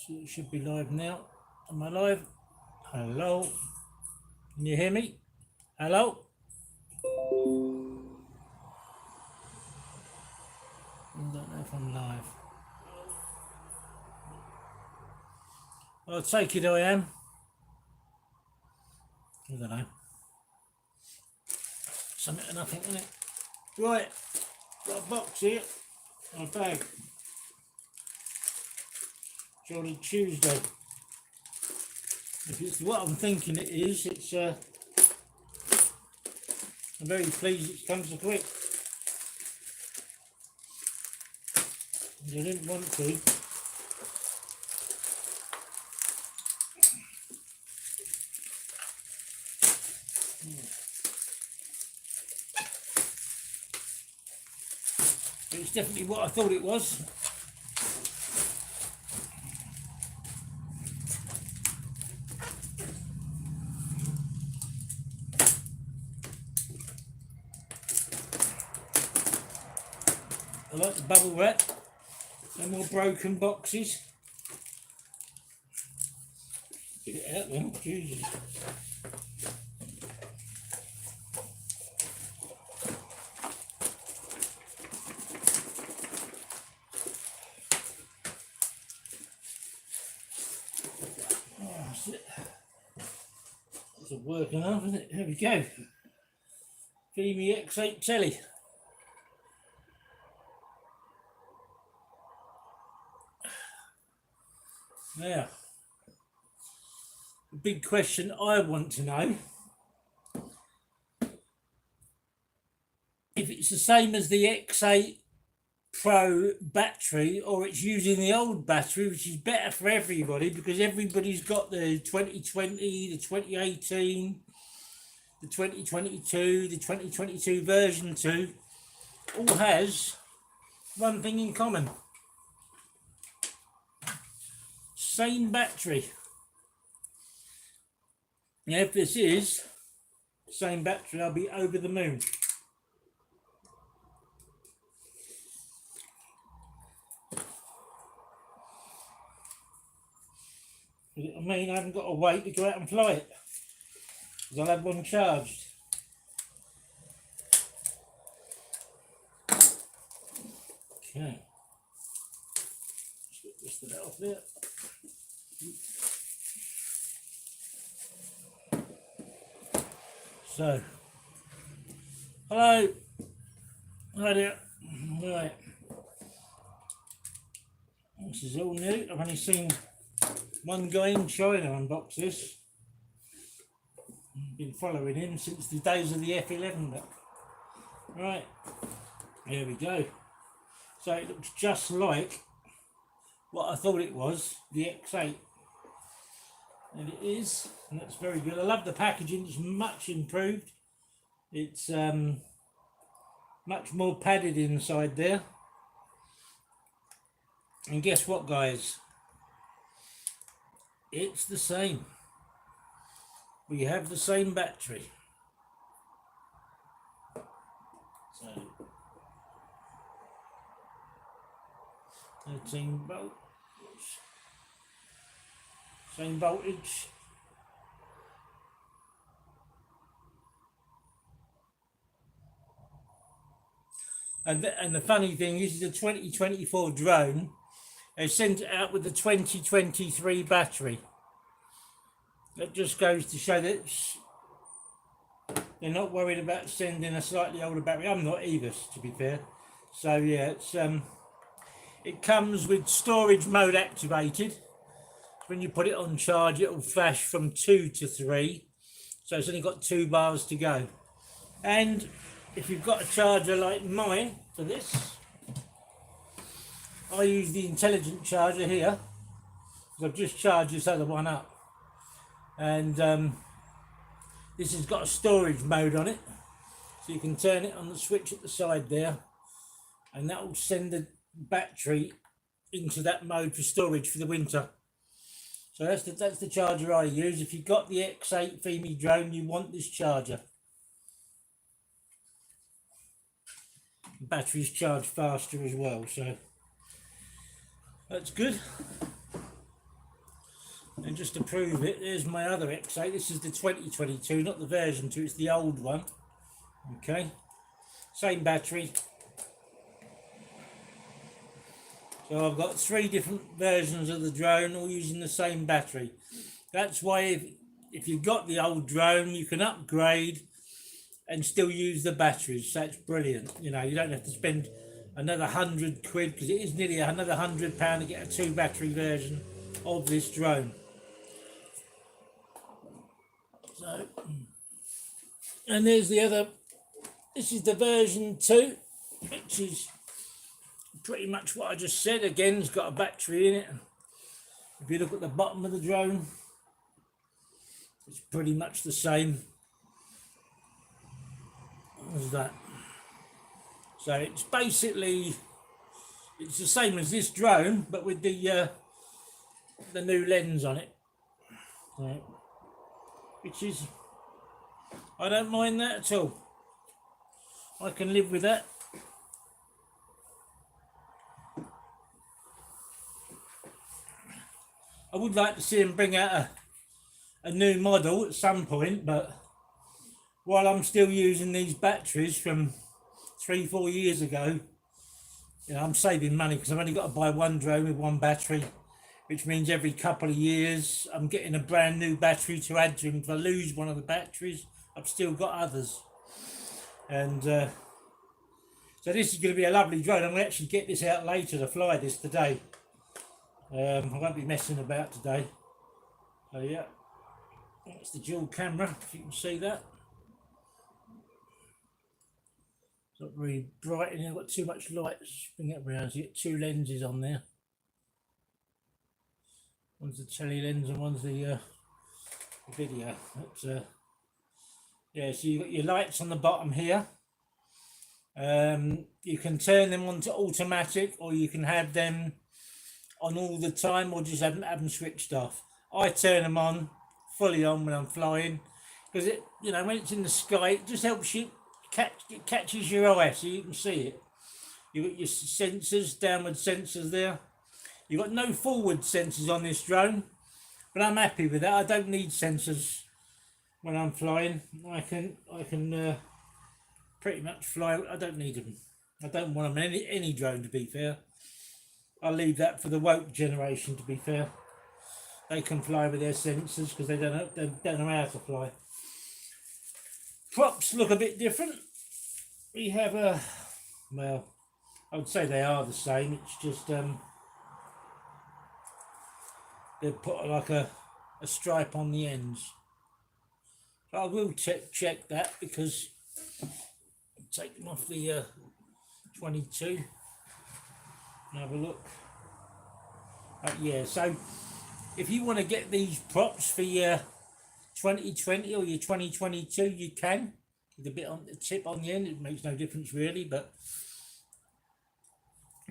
So it should be live now. Am I live? Hello? Can you hear me? Hello? I don't know if I'm live. I'll take it I am. I don't know. Something or nothing, isn't it? Right, got a box here. A bag. Jolly Tuesday. If it's what I'm thinking it is, it's I'm very pleased it comes so quick. I didn't want to. It's definitely what I thought it was. I like the bubble wrap. No more broken boxes. Get it out then, Jesus. It's working off, isn't it? There we go. Fimi X8 tele. Now, the big question I want to know, if it's the same as the X8 Pro battery, or it's using the old battery, which is better for everybody because everybody's got the 2020, the 2018, the 2022, the 2022 version 2, all has one thing in common. Same battery. Now, if this is the same battery, I'll be over the moon. I mean, I haven't got to wait to go out and fly it, because I'll have one charged. Okay. Let's get this bit off there. So, hello. Hi there. Right. This is all new. I've only seen one guy in China unbox this. I've been following him since the days of the F11. But right, here we go. So it looks just like what I thought it was, the X8. And it is, and that's very good. I love the packaging, it's much improved. It's much more padded inside there. And guess what, guys? It's the same. We have the same battery. So 13 volts. Same voltage. And the funny thing is the 2024 drone, they sent it out with the 2023 battery. That just goes to show that they're not worried about sending a slightly older battery. I'm not either, to be fair. So yeah, it's it comes with storage mode activated. When you put it on charge, it will flash from 2 to 3. So it's only got 2 bars to go. And if you've got a charger like mine for this, I use the intelligent charger here, because I've just charged this other one up. And this has got a storage mode on it. So you can turn it on the switch at the side there, and that will send the battery into that mode for storage for the winter. So that's the charger I use. If you've got the X8 Fimi drone, you want this charger. The batteries charge faster as well, so that's good. And just to prove it, there's my other X8. This is the 2022, not the version 2, it's the old one. Okay, same battery. So I've got 3 different versions of the drone, all using the same battery. That's why if you've got the old drone, you can upgrade and still use the batteries. That's brilliant. You know, you don't have to spend another £100 because it is nearly another £100 to get a 2 battery version of this drone. So, and there's the other. This is the version 2, which is pretty much what I just said. Again, it's got a battery in it. If you look at the bottom of the drone, it's pretty much the same as that. So it's basically, it's the same as this drone, but with the new lens on it. Right. Which is, I don't mind that at all. I can live with that. I would like to see him bring out a new model at some point, but while I'm still using these batteries from 3-4 years ago, you know, I'm saving money because I've only got to buy one drone with one battery, which means every couple of years I'm getting a brand new battery to add to them. If I lose one of the batteries, I've still got others. And so this is going to be a lovely drone. I'm going to actually get this out later to fly this today. I won't be messing about today. So yeah, that's the dual camera, if you can see that. It's not very bright and I've got too much light. Bring it around. So you get 2 lenses on there. One's the tele lens and one's the video. But, yeah, so you've got your lights on the bottom here. You can turn them on to automatic, or you can have them on all the time, or just have them switched off. I turn them on, fully on when I'm flying, because it, you know, when it's in the sky, it just helps you it catches your eye so you can see it. You've got your sensors, downward sensors there. You've got no forward sensors on this drone, but I'm happy with that. I don't need sensors when I'm flying. I can pretty much fly. I don't need them. I don't want them in any drone, to be fair. I'll leave that for the woke generation, to be fair. They can fly with their sensors because they don't know how to fly. Props look a bit different. We have a, well, I would say they are the same. It's just they've put like a stripe on the ends. But I will check that because I'll take them off the 22 and have a look. Yeah, so if you want to get these props for your 2020 or your 2022, you can, with a bit on the tip on the end. It makes no difference really, but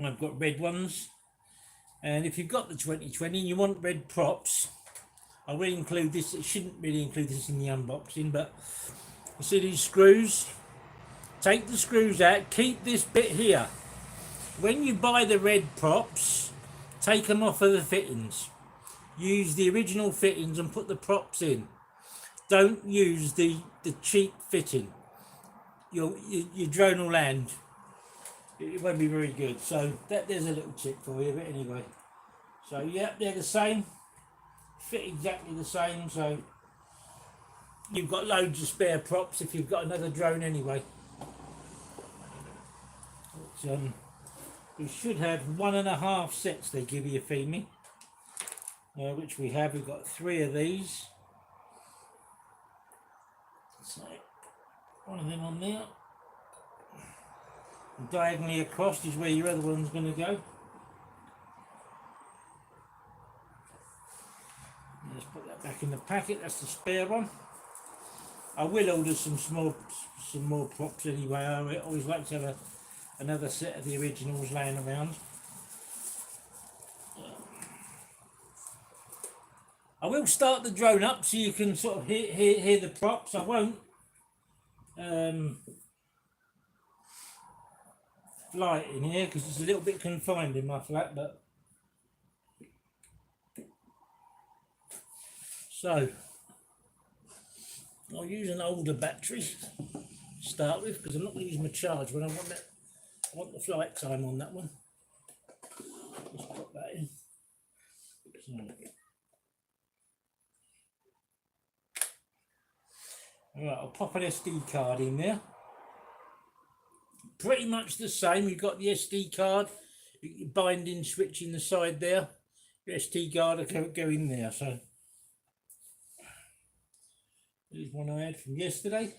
I've got red ones. And if you've got the 2020 and you want red props, I will include this. It shouldn't really include this in the unboxing, but you see these screws? Take the screws out, keep this bit here. When you buy the red props, take them off of the fittings. Use the original fittings and put the props in. Don't use the cheap fitting. Your drone will land. It won't be very good. So there's a little tip for you, but anyway. So yeah, they're the same. Fit exactly the same. So you've got loads of spare props if you've got another drone anyway. But, we should have 1.5 sets they give you, Fimi. Which we have. We've got 3 of these. So one of them on there. Diagonally across is where your other one's going to go. Let's put that back in the packet. That's the spare one. I will order some more props anyway. I always like to have another set of the originals laying around. I will start the drone up so you can sort of hear the props. I won't fly it in here because it's a little bit confined in my flat, but So I'll use an older battery to start with, because I'm not going to use my charge when I want that. I want the flight time on that one. Just pop that in. So, alright, I'll pop an SD card in there. Pretty much the same. You've got the SD card, your binding switch in the side there. Your SD card will go in there. So here's one I had from yesterday.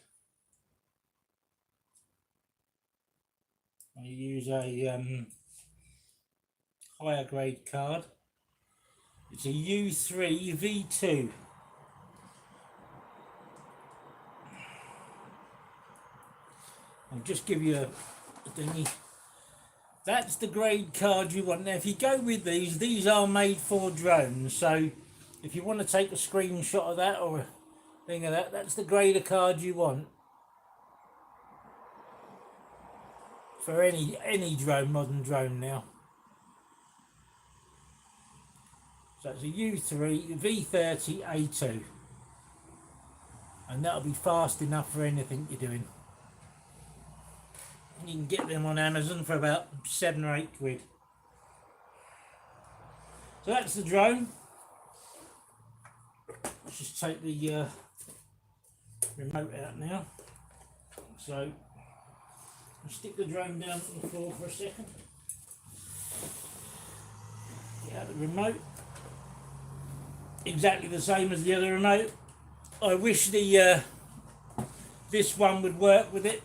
I use a higher grade card. It's a U3 V2. I'll just give you a thingy. That's the grade card you want. Now if you go with these are made for drones, so if you want to take a screenshot of that or a thing of that, that's the grade of card you want for any drone, modern drone now. So it's a U3 V30 A2, and that'll be fast enough for anything you're doing. You can get them on Amazon for about 7 or 8 quid. So that's the drone. Let's just take the remote out now. So I'll stick the drone down on the floor for a second. Get out the remote. Exactly the same as the other remote. I wish the this one would work with it,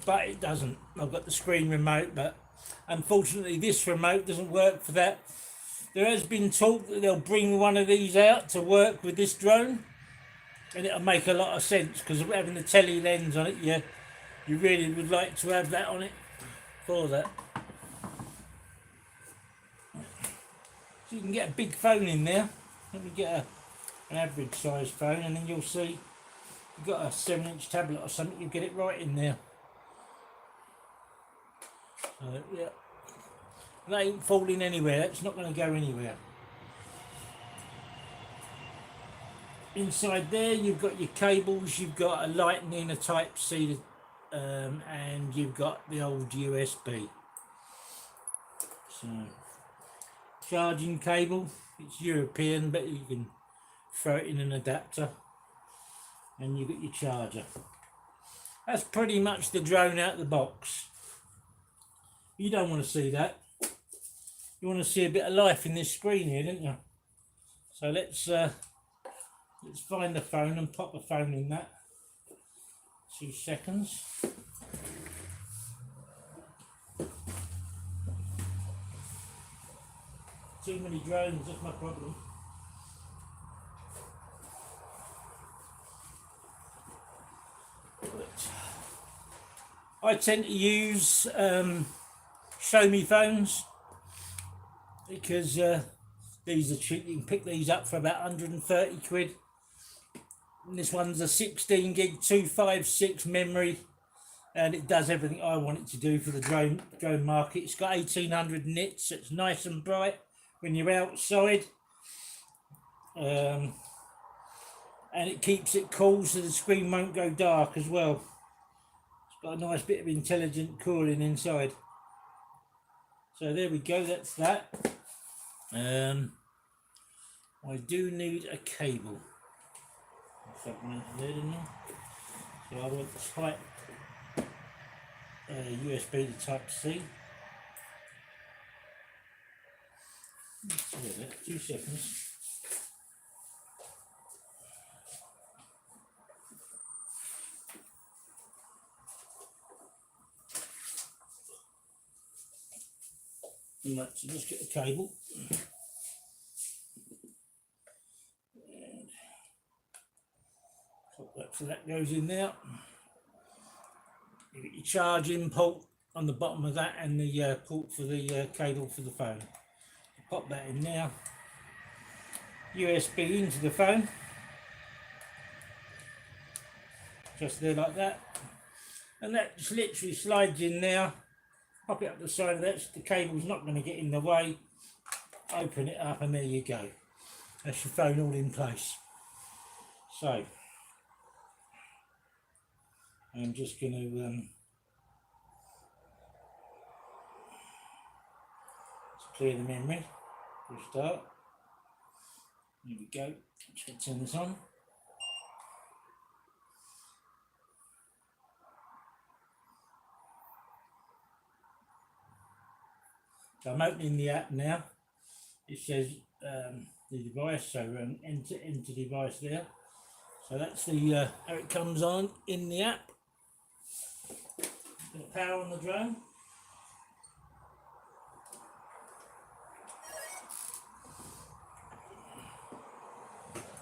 but it doesn't. I've got the screen remote, but unfortunately this remote doesn't work for that. There has been talk that they'll bring one of these out to work with this drone, and it'll make a lot of sense, because having the tele lens on it, you really would like to have that on it for that. So you can get a big phone in there. Let me get an average size phone, and then you'll see you've got a 7-inch tablet or something, you get it right in there. Yeah, that ain't falling anywhere. That's not going to go anywhere. Inside there you've got your cables, you've got a lightning, a type C, and you've got the old USB. So charging cable, it's European, but you can throw it in an adapter, and you've got your charger. That's pretty much the drone out of the box. You don't want to see that. You want to see a bit of life in this screen here, don't you? So let's find the phone and pop the phone in that. 2 seconds. Too many drones, that's my problem. But I tend to use show me phones, because these are cheap. You can pick these up for about 130 quid. And this one's a 16 gig 256 memory, and it does everything I want it to do for the drone market. It's got 1800 nits, so it's nice and bright when you're outside, and it keeps it cool so the screen won't go dark as well. It's got a nice bit of intelligent cooling inside. So there we go, that's that. I do need a cable. So I want type USB to type C. Let's do that, 2 seconds. Right, so just get the cable. And pop that, so that goes in there. You get your charging port on the bottom of that, and the port for the cable for the phone. Pop that in there. USB into the phone. Just there like that. And that just literally slides in there. Pop it up the side of that so the cable's not going to get in the way. Open it up, and there you go. That's your phone all in place. So I'm just going to clear the memory for a start. Here we go. Let's turn this on. So I'm opening the app now. It says the device, so enter device there. So that's the how it comes on in the app. Going to power on the drone.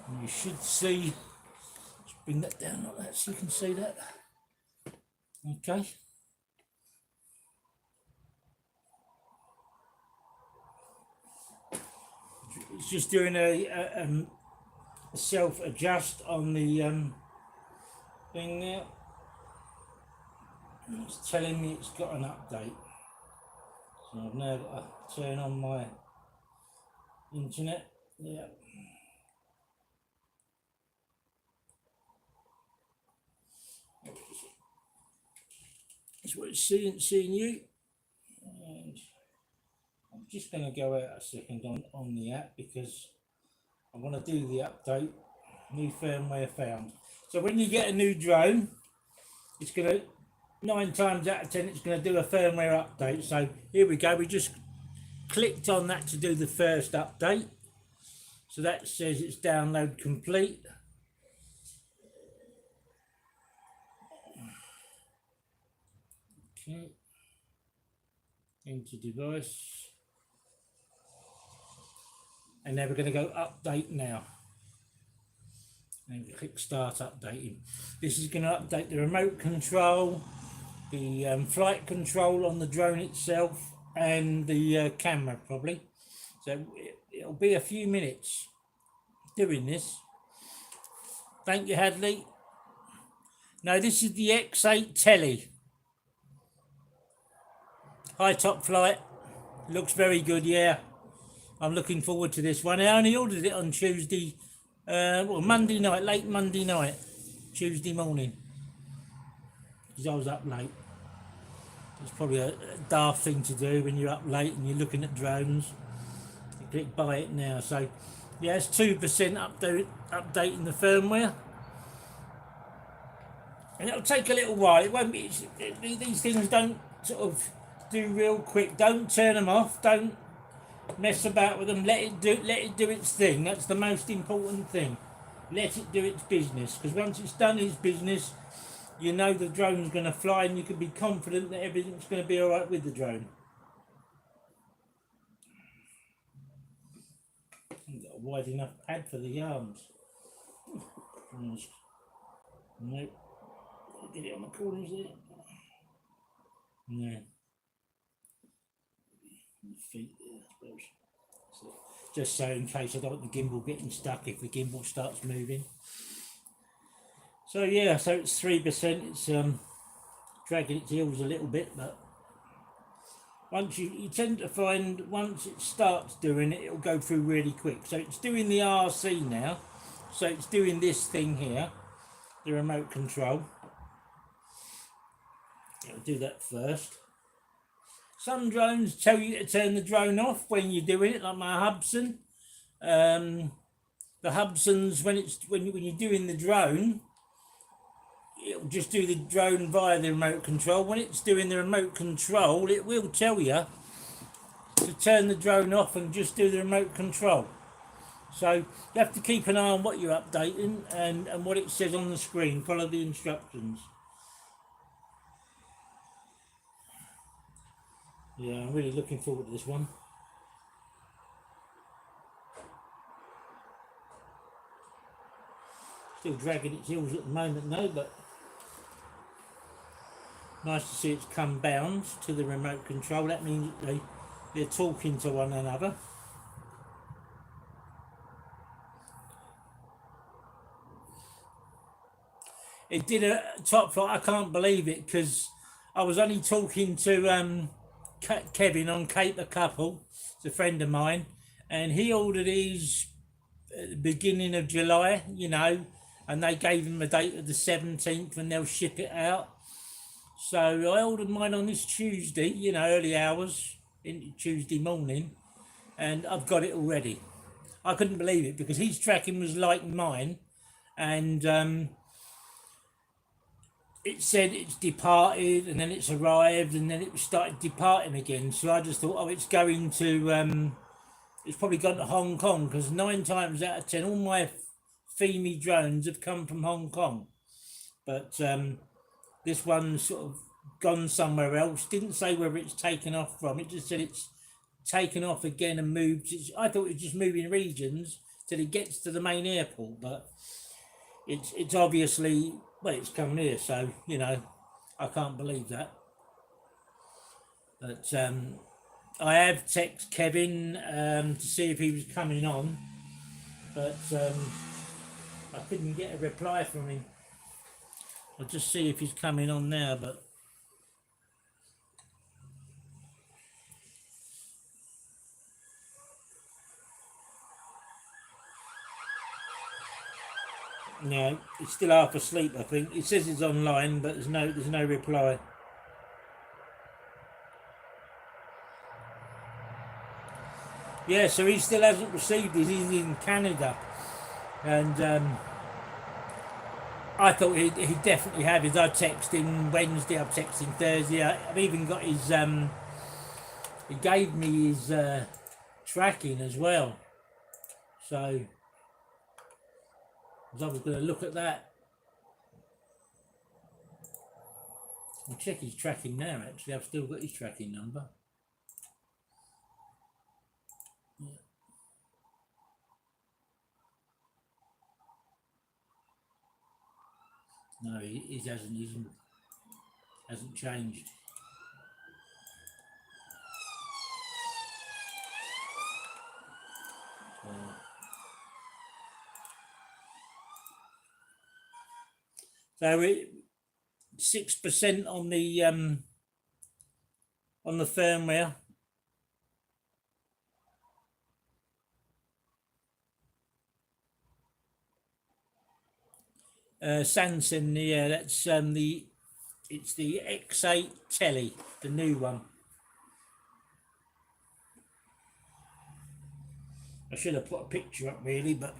And you should see, let's bring that down like that so you can see that. Okay. It's just doing a self-adjust on the thing there. And it's telling me it's got an update. So I've now got to turn on my internet. Yeah. That's what it's seeing you. And I'm just going to go out a second on the app because I want to do the update. New firmware found. So when you get a new drone, it's going to 9 times out of 10 it's going to do a firmware update. So here we go. We just clicked on that to do the first update. So that says it's download complete. Okay. Into device. And then we're going to go update now. And click start updating. This is going to update the remote control, the flight control on the drone itself, and the camera probably. So it'll be a few minutes doing this. Thank you, Hadley. Now this is the X8 tele. High top flight. Looks very good, yeah. I'm looking forward to this one. I only ordered it on Tuesday, well, Monday night, late Monday night, Tuesday morning, because I was up late. It's probably a daft thing to do when you're up late and you're looking at drones. You click buy it now. So yeah, it's 2% updating the firmware, and it'll take a little while. It won't be. These things don't sort of do real quick. Don't turn them off. Don't mess about with them. Let it do its thing. That's the most important thing. Let it do its business, because once it's done its business, you know the drone's going to fly and you can be confident that everything's going to be all right with the drone. I've got a wide enough pad for the arms. Nope. Get it on the corners there. No. Feet there, I suppose. So, just so in case I don't want the gimbal getting stuck if the gimbal starts moving. So yeah, so it's 3%. It's dragging its heels a little bit, but once you tend to find once it starts doing it, it'll go through really quick. So it's doing the RC now. So it's doing this thing here, the remote control. It'll do that first. Some drones tell you to turn the drone off when you're doing it, like my Hubsan. The Hubsans, when you're doing the drone, it'll just do the drone via the remote control. When it's doing the remote control, it will tell you to turn the drone off and just do the remote control. So you have to keep an eye on what you're updating and what it says on the screen. Follow the instructions. Yeah, I'm really looking forward to this one. Still dragging its heels at the moment though, but nice to see it's come bound to the remote control. That means they're talking to one another. It did a top flight. I can't believe it, because I was only talking to Kevin on Cape a Couple. It's a friend of mine, and he ordered his at the beginning of July, you know, and they gave them a date of the 17th when they'll ship it out. So I ordered mine on this Tuesday, you know, early hours, into Tuesday morning, and I've got it already. I couldn't believe it because his tracking was like mine, and it said it's departed, and then it's arrived, and then it started departing again. So I just thought, oh, it's going to, it's probably gone to Hong Kong, because 9 times out of 10, all my Fimi drones have come from Hong Kong. But this one's sort of gone somewhere else. Didn't say whether it's taken off from. It just said it's taken off again and moved. I thought it was just moving regions till it gets to the main airport, but it's obviously, well, it's come here, so you know, I can't believe that. But I have texted Kevin to see if he was coming on, but I couldn't get a reply from him. I'll just see if he's coming on now, but no, he's still half asleep, I think. It says he's online, but there's no reply. Yeah, so he still hasn't received it. He's in Canada, and I thought he'd definitely have his. I texted him Wednesday. I've texted him Thursday. I've even got his. He gave me his tracking as well. So I was going to look at that. I'll check his tracking now. Actually, I've still got his tracking number. No, he hasn't changed. So 6% on the firmware. Samsung, yeah, that's it's the X8 tele, the new one. I should have put a picture up really, but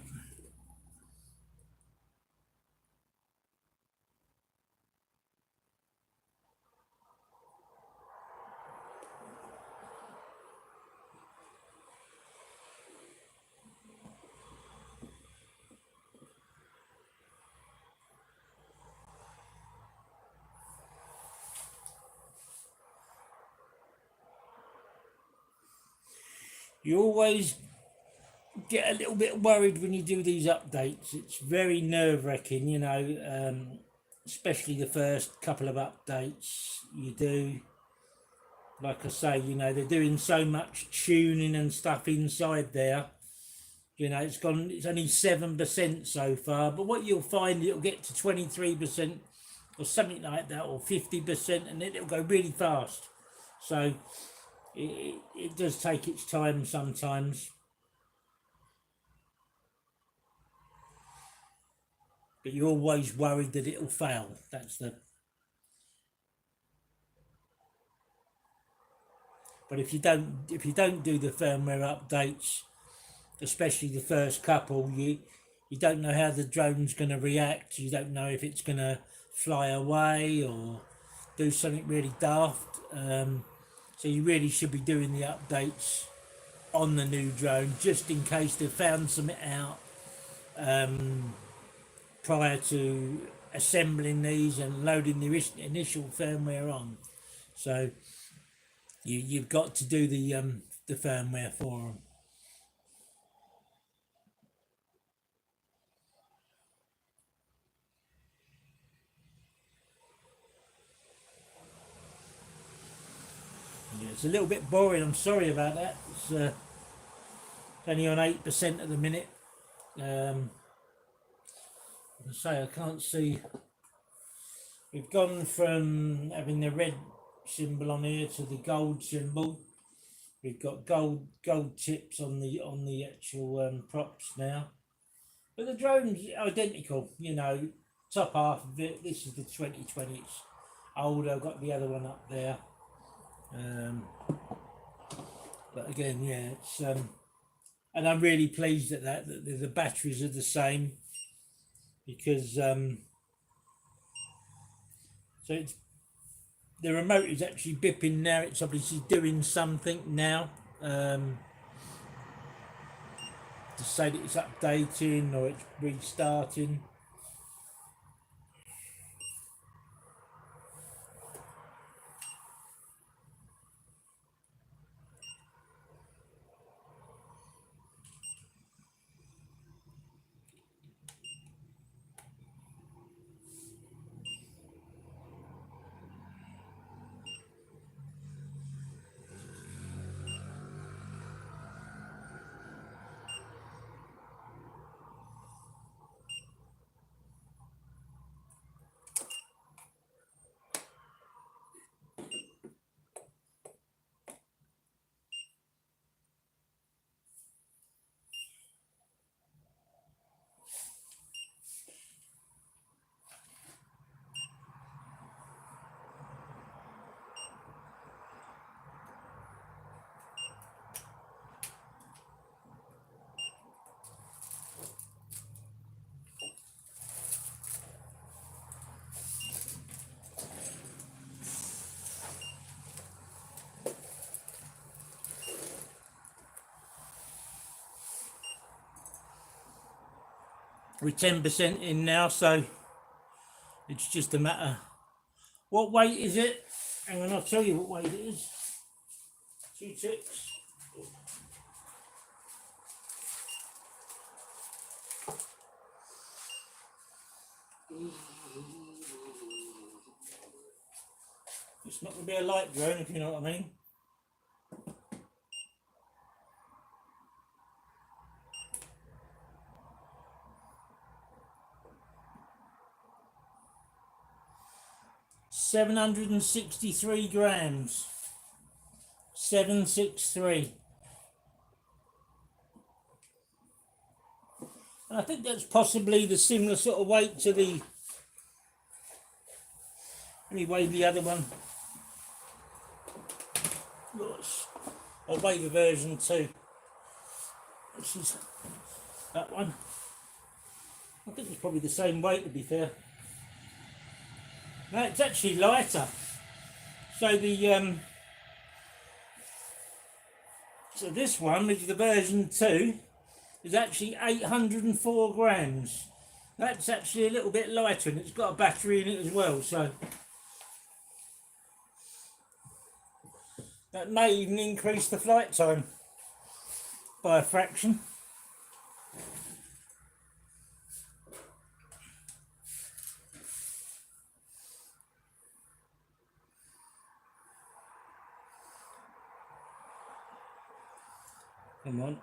you always get a little bit worried when you do these updates. It's very nerve-wracking, you know, especially the first couple of updates you do. Like I say, you know, they're doing so much tuning and stuff inside there. You know, it's only 7% so far, but what you'll find, it'll get to 23% or something like that, or 50%, and then it'll go really fast. So it does take its time sometimes. But you're always worried that it'll fail. That's the. But if you don't do the firmware updates, especially the first couple, you don't know how the drone's going to react. You don't know if it's going to fly away or do something really daft. So you really should be doing the updates on the new drone, just in case they've found something out prior to assembling these and loading the initial firmware on. So you've got to do the firmware for them. Yeah, it's a little bit boring. I'm sorry about that. It's only on 8% at the minute. I say I can't see. We've gone from having the red symbol on here to the gold symbol. We've got gold tips on the actual props now. But the drone's identical, you know, top half of it. This is the 2020. It's older. I've got the other one up there. But again, yeah, it's and I'm really pleased at that the batteries are the same, because so it's, the remote is actually bipping now. It's obviously doing something now, to say that it's updating or it's restarting. We're 10% in now, so it's just a matter. What weight is it? Hang on, I'll tell you what weight it is. 2 ticks. It's not going to be a light drone, if you know what I mean. $763 grams. 763. And I think that's possibly the similar sort of weight to the, anyway, the other one. I'll weigh the version 2. This is that one. I think it's probably the same weight, to be fair. No, it's actually lighter. So the so this one, which is the version 2, is actually 804 grams. That's actually a little bit lighter, and it's got a battery in it as well. So that may even increase the flight time by a fraction. Come on.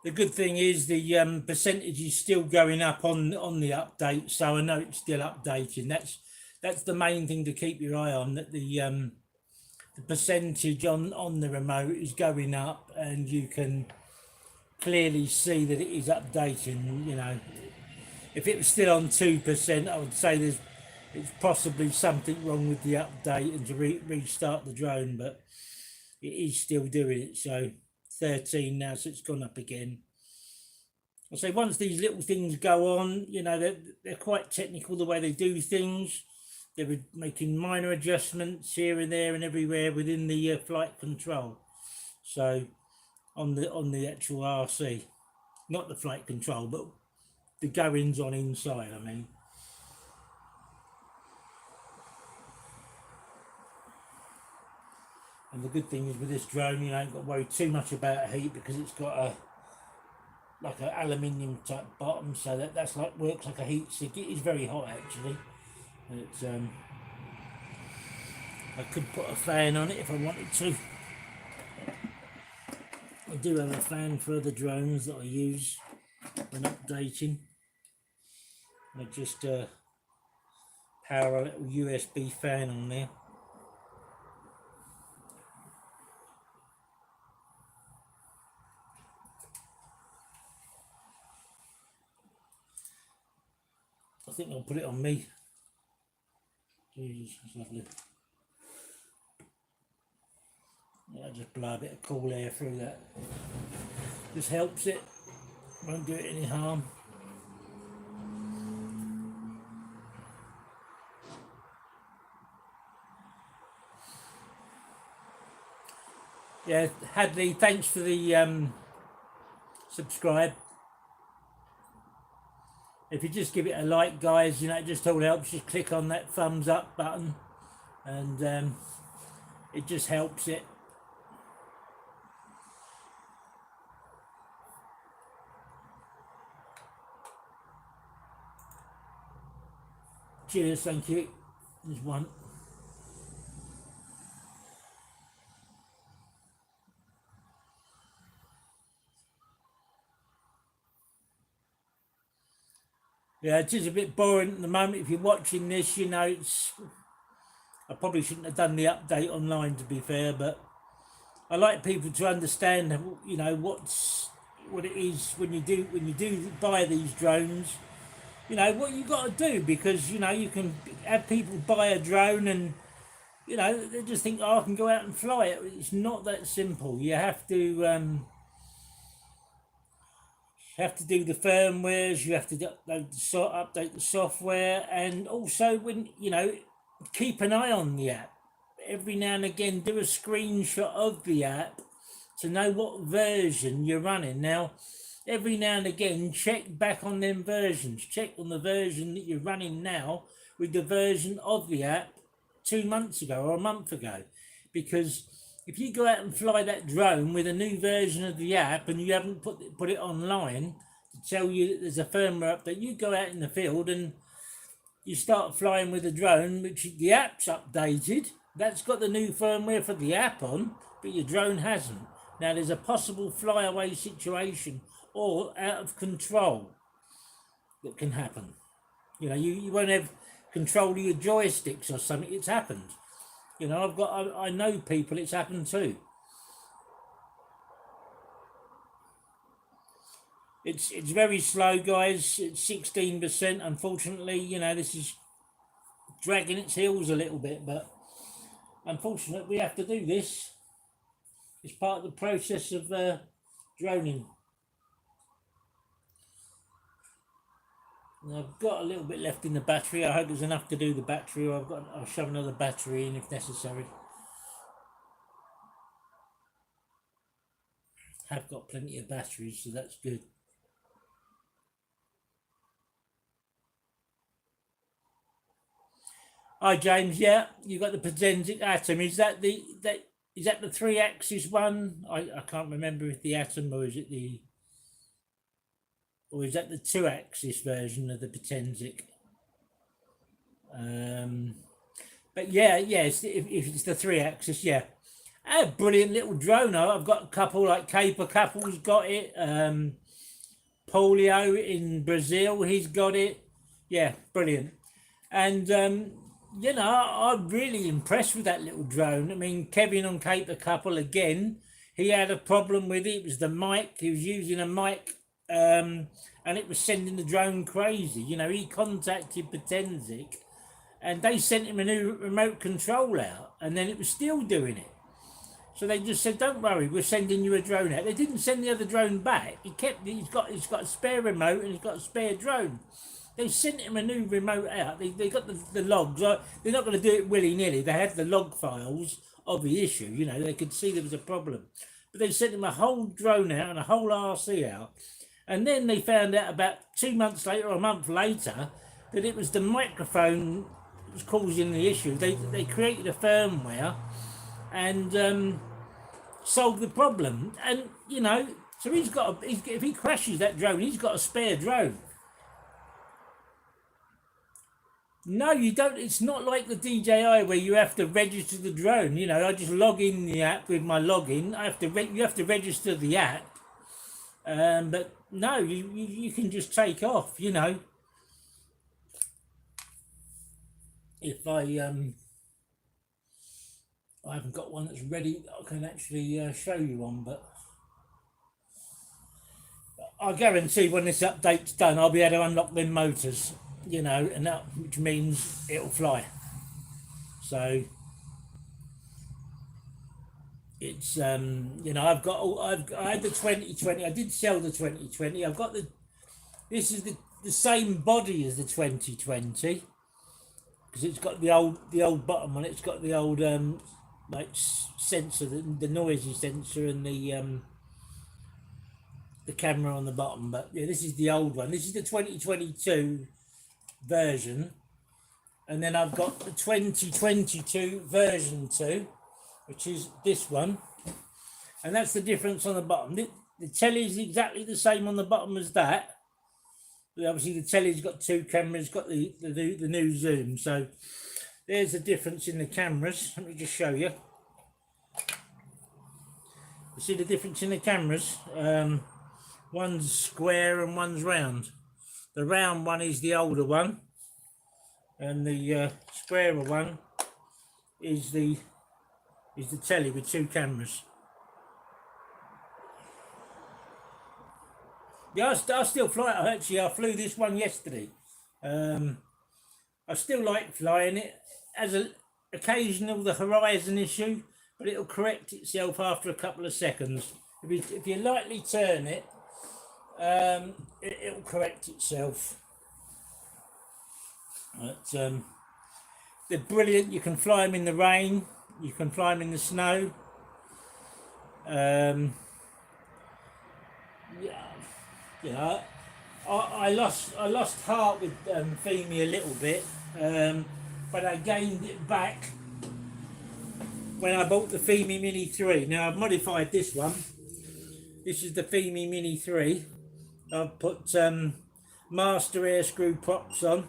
The good thing is the percentage is still going up on the update, so I know it's still updating. That's the main thing to keep your eye on, that the percentage on the remote is going up, and you can clearly see that it is updating. You know, if it was still on 2%, I would say it's possibly something wrong with the update and to restart the drone, but it is still doing it. So 13 now, so it's gone up again. I say once these little things go on, you know, they're quite technical the way they do things. They're making minor adjustments here and there and everywhere within the flight control. So on the actual RC, not the flight control, but the goings on inside, I mean. And the good thing is with this drone, you ain't got to worry too much about heat, because it's got a like an aluminium type bottom, so that's like works like a heat sink. It is very hot actually. It's I could put a fan on it if I wanted to. I do have a fan for the drones that I use when updating. I just power a little USB fan on there. I think I'll put it on me. Jesus, that's lovely. I'll just blow a bit of cool air through that. Just helps it, won't do it any harm. Yeah, Hadley, thanks for the subscribe. If you just give it a like, guys, you know, it just all helps. Just click on that thumbs up button and it just helps it. Cheers, thank you. There's one. Yeah, it is a bit boring at the moment. If you're watching this, you know, I probably shouldn't have done the update online, to be fair, but I like people to understand, you know, what it is when you do buy these drones. You know what you got to do, because you know you can have people buy a drone and you know they just think, oh, I can go out and fly it. It's not that simple. You have to do the firmwares, you have to update the software, and also when you know, keep an eye on the app. Every now and again, do a screenshot of the app to know what version you're running. Now, every now and again, check back on them versions. Check on the version that you're running now with the version of the app 2 months ago or a month ago, because if you go out and fly that drone with a new version of the app and you haven't put it online to tell you that there's a firmware update, you go out in the field and you start flying with a drone which the app's updated, that's got the new firmware for the app on, but your drone hasn't. Now there's a possible flyaway situation or out of control that can happen. You know, you won't have control of your joysticks or something. It's happened. You know, I know people it's happened to. It's very slow, guys. It's 16%. Unfortunately, you know, this is dragging its heels a little bit, but unfortunately we have to do this. It's part of the process of droning. And I've got a little bit left in the battery. I hope there's enough to do the battery. I'll shove another battery in if necessary. I've got plenty of batteries, so that's good. Hi James, yeah, you got the Potensic Atom. Is that the 3-axis one? I can't remember if the Atom or is that the 2-axis version of the Potensic? But yes, if it's the 3-axis, yeah. A brilliant little drone. I've got a couple, like Caper Couple's got it. Polio in Brazil, he's got it. Yeah, brilliant. And you know, I'm really impressed with that little drone. I mean, Kevin on Caper Couple, again, he had a problem with it. It was the mic. He was using a mic and it was sending the drone crazy. You know, he contacted Potensic and they sent him a new remote control out and then it was still doing it. So they just said, don't worry, we're sending you a drone out. They didn't send the other drone back. He's got a spare remote and he's got a spare drone. They sent him a new remote out. They got the logs. They're not going to do it willy-nilly. They had the log files of the issue. You know, they could see there was a problem. But they sent him a whole drone out and a whole RC out. And then they found out about 2 months later or a month later that it was the microphone that was causing the issue. They created a firmware and solved the problem. And, you know, so if he crashes that drone, he's got a spare drone. No, you don't. It's not like the DJI where you have to register the drone. You know, I just log in the app with my login. You have to register the app. But no, you can just take off. You know, if I haven't got one that's ready, I can actually show you one. But I guarantee when this update's done, I'll be able to unlock them motors. You know, and that which means it'll fly. So it's you know, I had the 2020. I did sell the 2020. I've got this is the same body as the 2020 because it's got the old bottom on it. It's got the old like sensor, the noisy sensor, and the camera on the bottom. But yeah, this is the old one. This is the 2022 version, and then I've got the 2022 version 2, which is this one, and that's the difference on the bottom. The telly is exactly the same on the bottom as that, but obviously the telly's got 2 cameras, got the new zoom, so there's the difference in the cameras. Let me just show you. You see the difference in the cameras? One's square and one's round. The round one is the older one, and the squarer one is the telly with 2 cameras. Yeah, I still fly it. Actually, I flew this one yesterday. I still like flying it. As an occasional the horizon issue, but it'll correct itself after a couple of seconds. If you lightly turn it, it'll correct itself. But they're brilliant. You can fly them in the rain. You can fly them in the snow. Yeah, I lost heart with Fimi a little bit, but I gained it back when I bought the Fimi Mini 3. Now I've modified this one. This is the Fimi Mini 3. I've put master air screw props on,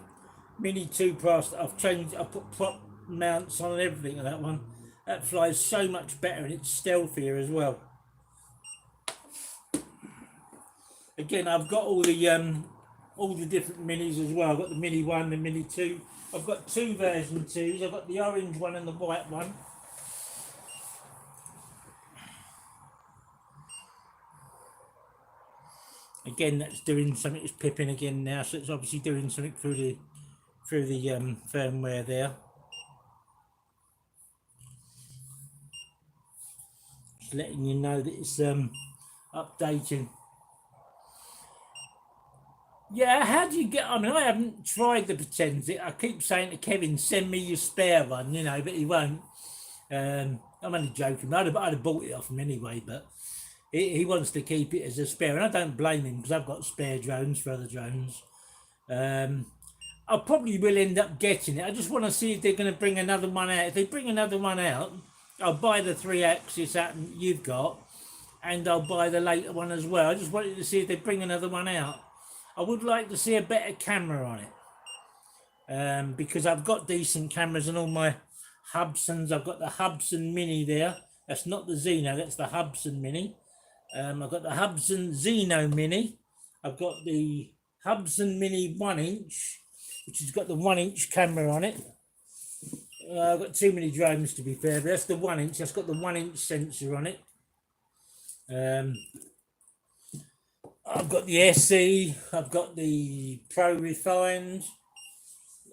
Mini 2 props. I've put prop mounts on and everything on that one. That flies so much better, and it's stealthier as well. Again, I've got all the different minis as well. I've got the Mini 1, the Mini 2. I've got 2 version 2s. I've got the orange one and the white one. Again, that's doing something. It's pipping again now, so it's obviously doing something through the firmware there. Just letting you know that it's updating. Yeah, how do you get? I mean, I haven't tried the pretend. I keep saying to Kevin, "Send me your spare one," you know, but he won't. I'm only joking. I'd have bought it off him anyway, but he wants to keep it as a spare, and I don't blame him because I've got spare drones for other drones. I probably will end up getting it. I just want to see if they're going to bring another one out. If they bring another one out, I'll buy the 3-axis that you've got, and I'll buy the later one as well. I just wanted to see if they bring another one out. I would like to see a better camera on it, because I've got decent cameras on all my Hubsons. I've got the Hubson Mini there. That's not the Xeno, that's the Hubson Mini. I've got the Hubson Xeno Mini. I've got the Hubson Mini 1-inch, which has got the 1-inch camera on it. I've got too many drones to be fair, but that's the 1-inch. That's got the 1-inch sensor on it. I've got the SE, I've got the Pro Refined.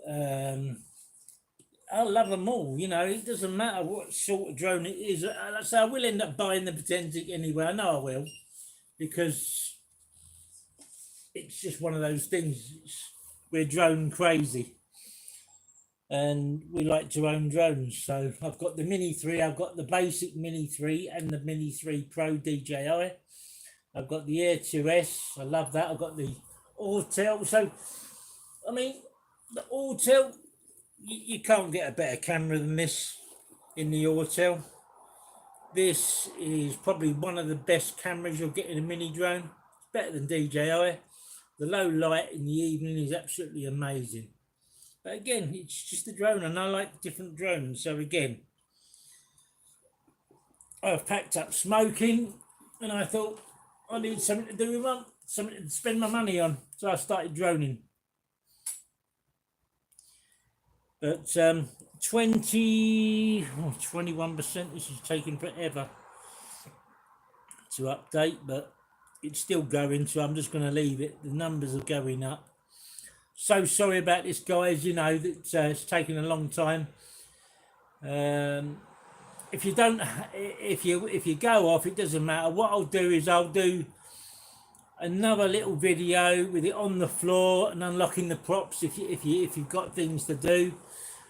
I love them all, you know, it doesn't matter what sort of drone it is. So I will end up buying the Potentic anyway, I know I will, because it's just one of those things. We're drone crazy, and we like to own drones. So I've got the Mini 3, I've got the basic Mini 3 and the Mini 3 Pro DJI. I've got the Air 2S, I love that. I've got the Autel. So, I mean, the Autel, you can't get a better camera than this in the Autel. This is probably one of the best cameras you'll get in a mini drone. It's better than DJI. The low light in the evening is absolutely amazing. But again, it's just a drone, and I like different drones. So again, I've packed up smoking, and I thought I need something to do with something to spend my money on. So I started droning. But 21%, this is taking forever to update, but it's still going, so I'm just going to leave it. The numbers are going up. So sorry about this, guys. You know that it's taking a long time. If you don't, if you go off, it doesn't matter. What I'll do is I'll do another little video with it on the floor and unlocking the props. If you've got things to do.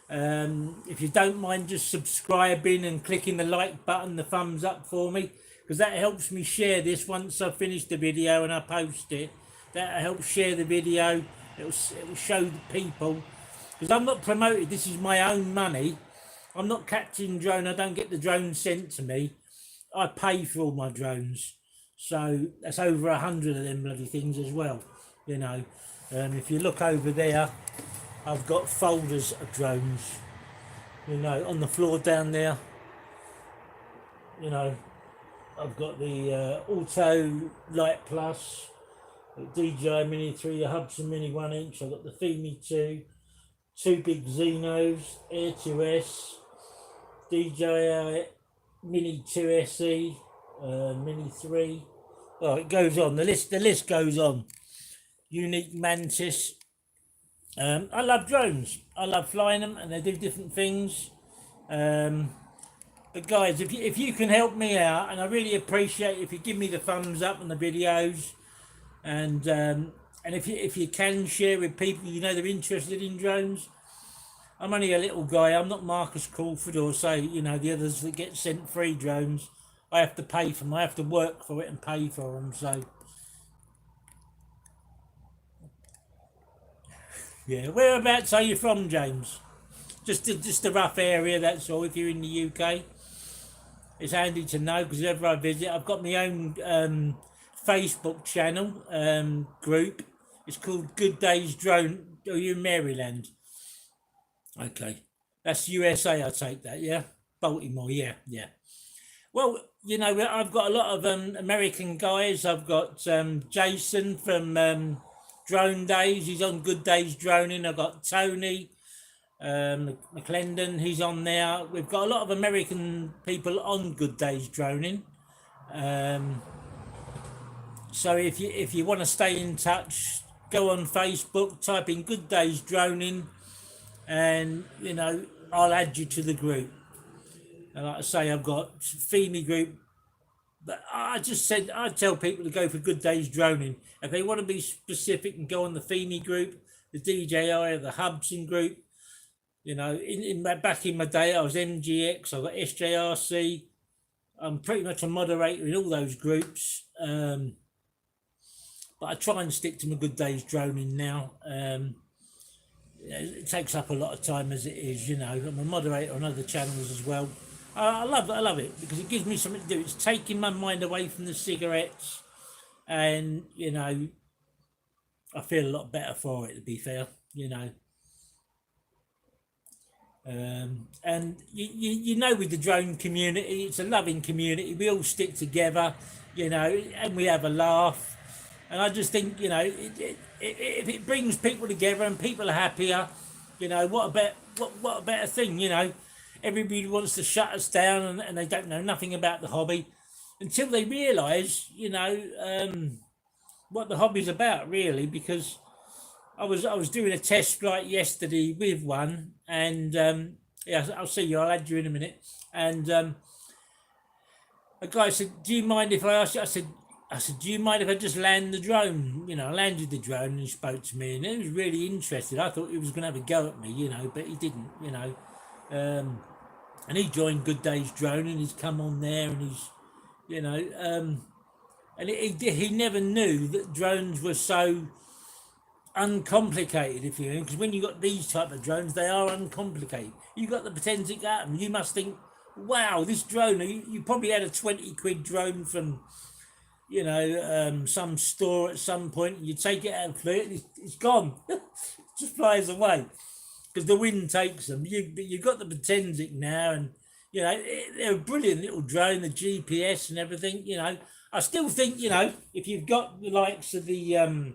If you don't mind just subscribing and clicking the like button, the thumbs up for me, because that helps me share this once I've finished the video and I post it. That helps share the video. It will show the people, because I'm not promoted. This is my own money. I'm not Captain Drone. I don't get the drone sent to me. I pay for all my drones, so that's over 100 of them bloody things as well. You know, if you look over there, I've got folders of drones, you know, on the floor down there. You know, I've got the Auto Light Plus, the DJI Mini 3, the Hudson Mini 1 inch. I've got the Fimi 2, two big Xenos, Air 2S, DJI Mini 2 SE, Mini 3. Oh, it goes on. The list goes on. Unique Mantis. I love drones. I love flying them, and they do different things. But guys, if you can help me out, and I really appreciate if you give me the thumbs up on the videos, and if you can share with people you know they're interested in drones. I'm only a little guy. I'm not Marcus Crawford or say, you know, the others that get sent free drones. I have to pay for them. I have to work for it and pay for them. So yeah, whereabouts are you from, James? Just a rough area, that's all. If you're in the UK, it's handy to know, because whenever I visit, I've got my own Facebook channel group. It's called Good Days Drone. Are you in Maryland? Okay, that's USA. I take that. Yeah, Baltimore. Yeah. Well, you know, I've got a lot of American guys. I've got Jason from Drone Days. He's on Good Days Droning. I've got Tony McClendon. He's on there. We've got a lot of American people on Good Days Droning. So if you want to stay in touch, go on Facebook, type in Good Days Droning, and you know, I'll add you to the group. And like I say, I've got Fimi group, but I just said I'd tell people to go for Good Days Droning. If they want to be specific and go on the Fimi group, the DJI, the Hudson group. You know, back in my day, I was MGX. I got SJRC. I'm pretty much a moderator in all those groups. But I try and stick to my Good Days Droning now. It takes up a lot of time as it is, you know. I'm a moderator on other channels as well. I love it because it gives me something to do. It's taking my mind away from the cigarettes, and you know, I feel a lot better for it, to be fair, you know. And you know, with the drone community, it's a loving community. We all stick together, you know, and we have a laugh. And I just think, you know, if it brings people together and people are happier, you know, what a better thing, you know. Everybody wants to shut us down, and they don't know nothing about the hobby until they realise, you know, what the hobby's about, really. Because I was doing a test flight yesterday with one, and yeah, I'll see you. I'll add you in a minute. And a guy said, "Do you mind if I ask you?" I said, "Do you mind if I just land the drone?" You know, I landed the drone, and he spoke to me, and he was really interested. I thought he was going to have a go at me, you know, but he didn't, you know. And he joined Good Days Drone, and he's come on there, and he's, you know, and he never knew that drones were so uncomplicated, if you know, because when you got these type of drones, they are uncomplicated. You got the Potensic Atom. You must think, wow, this drone. You probably had a 20 quid drone from, you know, some store at some point. You take it out and fly it, and it's gone. It just flies away. because the wind takes them. You've got the Potenzic now, and you know they're a brilliant little drone, the GPS and everything. You know, I still think, you know, if you've got the likes of the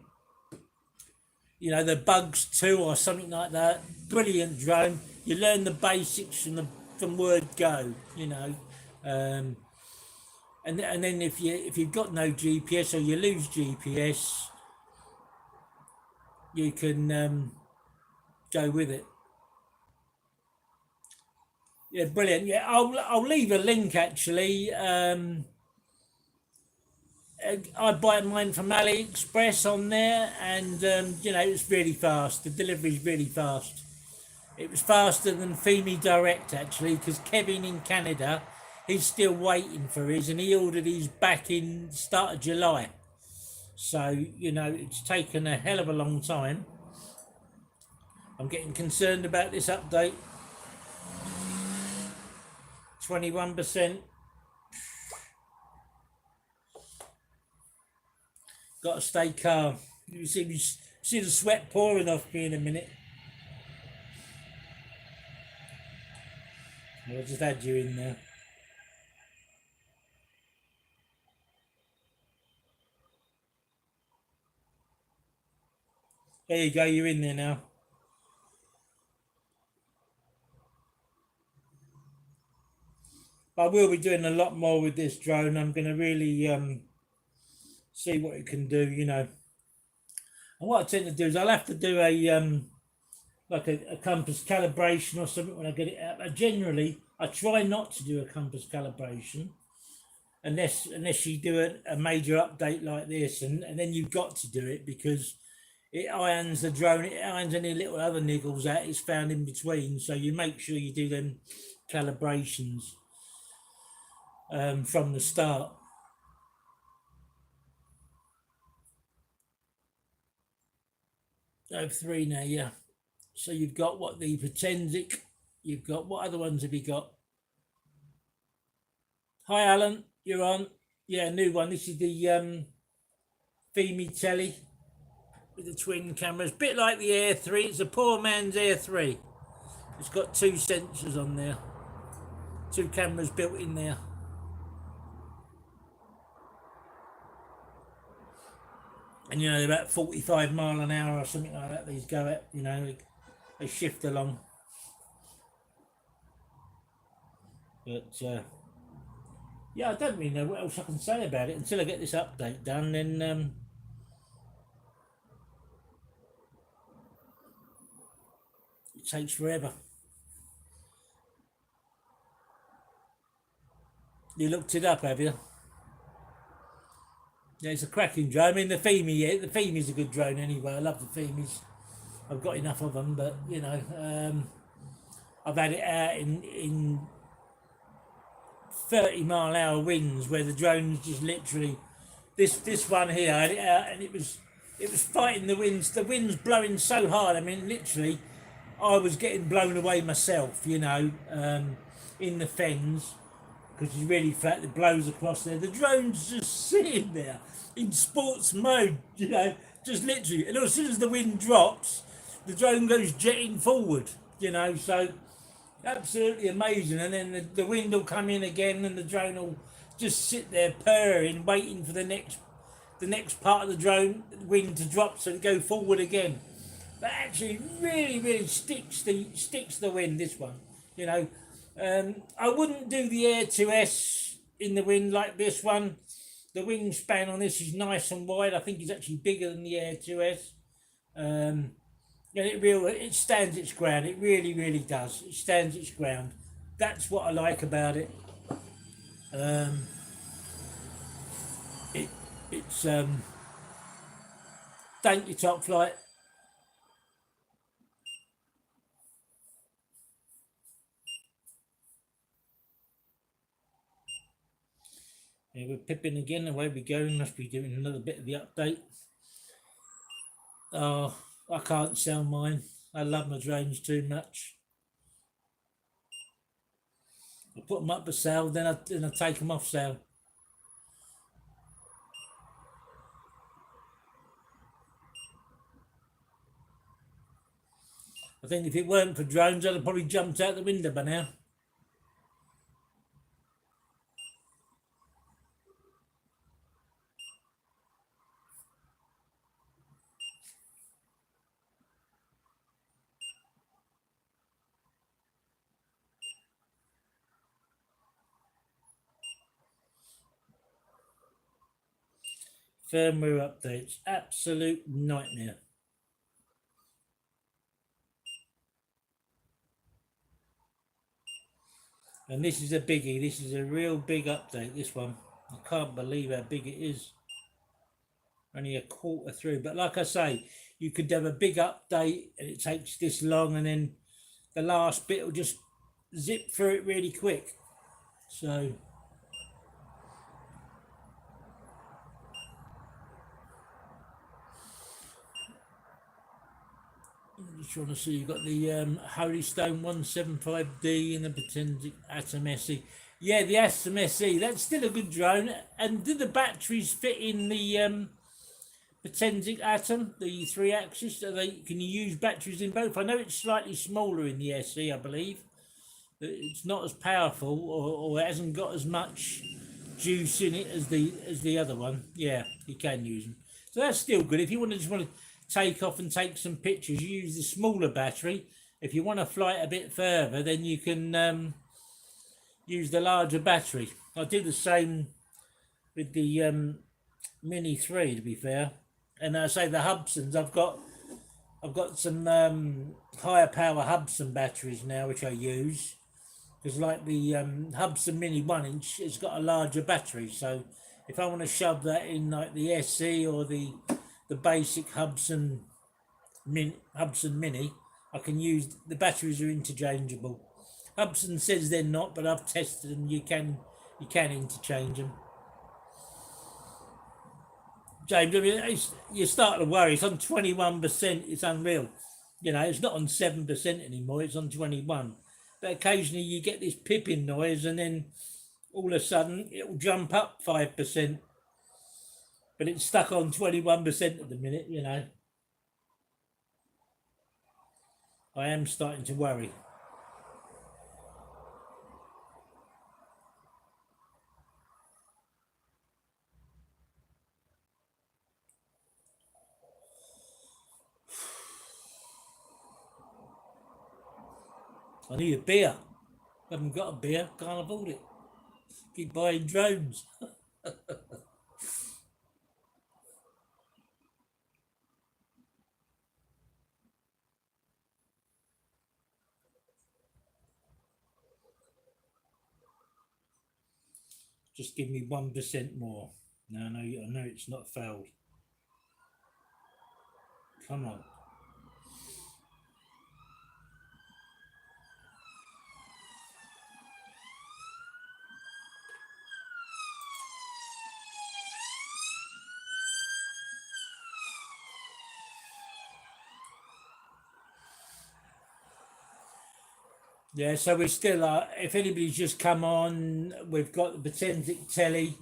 you know, the Bugs 2 or something like that, brilliant drone. You learn the basics from word go. You know. And then if you've got no GPS or you lose GPS, you can go with it. Yeah, brilliant. Yeah, I'll leave a link actually. I buy mine from AliExpress on there, and you know, it's really fast. The delivery's really fast. It was faster than Fimi Direct actually, because Kevin in Canada, he's still waiting for his, and he ordered his back in start of July. So you know, it's taken a hell of a long time. I'm getting concerned about this update. 21%. Got to stay calm. You see the sweat pouring off me in a minute. I'll just add you in there. There you go, you're in there now. I will be doing a lot more with this drone. I'm going to really see what it can do, you know. And what I tend to do is I'll have to do a like a compass calibration or something when I get it out. But generally, I try not to do a compass calibration unless you do a major update like this, and then you've got to do it because it irons the drone, it irons any little other niggles out it's found in between. So you make sure you do them calibrations from the start. I have 3 now, yeah. So you've got what, the Potenzic, you've got, what other ones have you got? Hi Alan, you're on. Yeah, new one. This is the Fimi tele with the twin cameras, bit like the Air 3. It's a poor man's Air 3. It's got 2 sensors on there, 2 cameras built in there. And you know, they're about 45 mile an hour or something like that. These go at, you know, they shift along. But yeah, I don't really know what else I can say about it until I get this update done. Then it takes forever. You looked it up, have you? Yeah, it's a cracking drone. I mean, the Fimi, yeah, the Fimi's a good drone anyway. I love the Fimis. I've got enough of them, but you know, I've had it out in 30-mile-an-hour winds where the drone's just literally this one here. I had it out and it was fighting the winds. The wind's blowing so hard. I mean, literally, I was getting blown away myself. You know, in the fens. Because it's really flat, it blows across there. The drone's just sitting there in sports mode, you know, just literally. And as soon as the wind drops, the drone goes jetting forward, you know, so absolutely amazing. And then the wind will come in again and the drone will just sit there purring, waiting for the next part of the drone wind to drop so to go forward again. But actually really sticks the wind, this one, you know. I wouldn't do the Air 2S in the wind like this one. The wingspan on this is nice and wide. I think it's actually bigger than the Air 2S. And it stands its ground. It really does. It stands its ground. That's what I like about it. It's thank you, Top Flight. Yeah, we're pipping again. Away we go. Must be doing another bit of the update. Oh, I can't sell mine. I love my drones too much. I put them up for sale, then I take them off sale. I think if it weren't for drones, I'd have probably jumped out the window by now. Firmware updates, absolute nightmare. And this is a biggie. This is a real big update, this one. I can't believe how big it is. Only a quarter through. But like I say, you could have a big update and it takes this long, and then the last bit will just zip through it really quick. So I'm just trying to see, you've got the Holy Stone 175D and the Potensic Atom SE. Yeah, the Atom SE, that's still a good drone. And do the batteries fit in the Potensic Atom, the 3-axis? Can you use batteries in both? I know it's slightly smaller in the SE, I believe. It's not as powerful, or it hasn't got as much juice in it as the other one. Yeah, you can use them. So that's still good. If you want to take off and take some pictures, you use the smaller battery. If you want to fly it a bit further, then you can use the larger battery. I do the same with the Mini 3, to be fair. And I say the Hubsons, I've got some higher power Hubson batteries now, which I use, because like the Hubson Mini 1-inch, it's got a larger battery. So if I want to shove that in like the SE or the basic Hubson Mini, I can use, the batteries are interchangeable. Hubson says they're not, but I've tested them. You can interchange them. James, I mean, you start to worry. It's on 21%. It's unreal. You know, it's not on 7% anymore. It's on 21. But occasionally you get this pipping noise, and then all of a sudden it'll jump up 5%. But it's stuck on 21% at the minute. You know, I am starting to worry. I need a beer. I haven't got a beer, can't afford it. Keep buying drones. Just give me 1% more. No, I know it's not failed. Come on. Yeah, so we're still, if anybody's just come on, we've got the Potensic tele,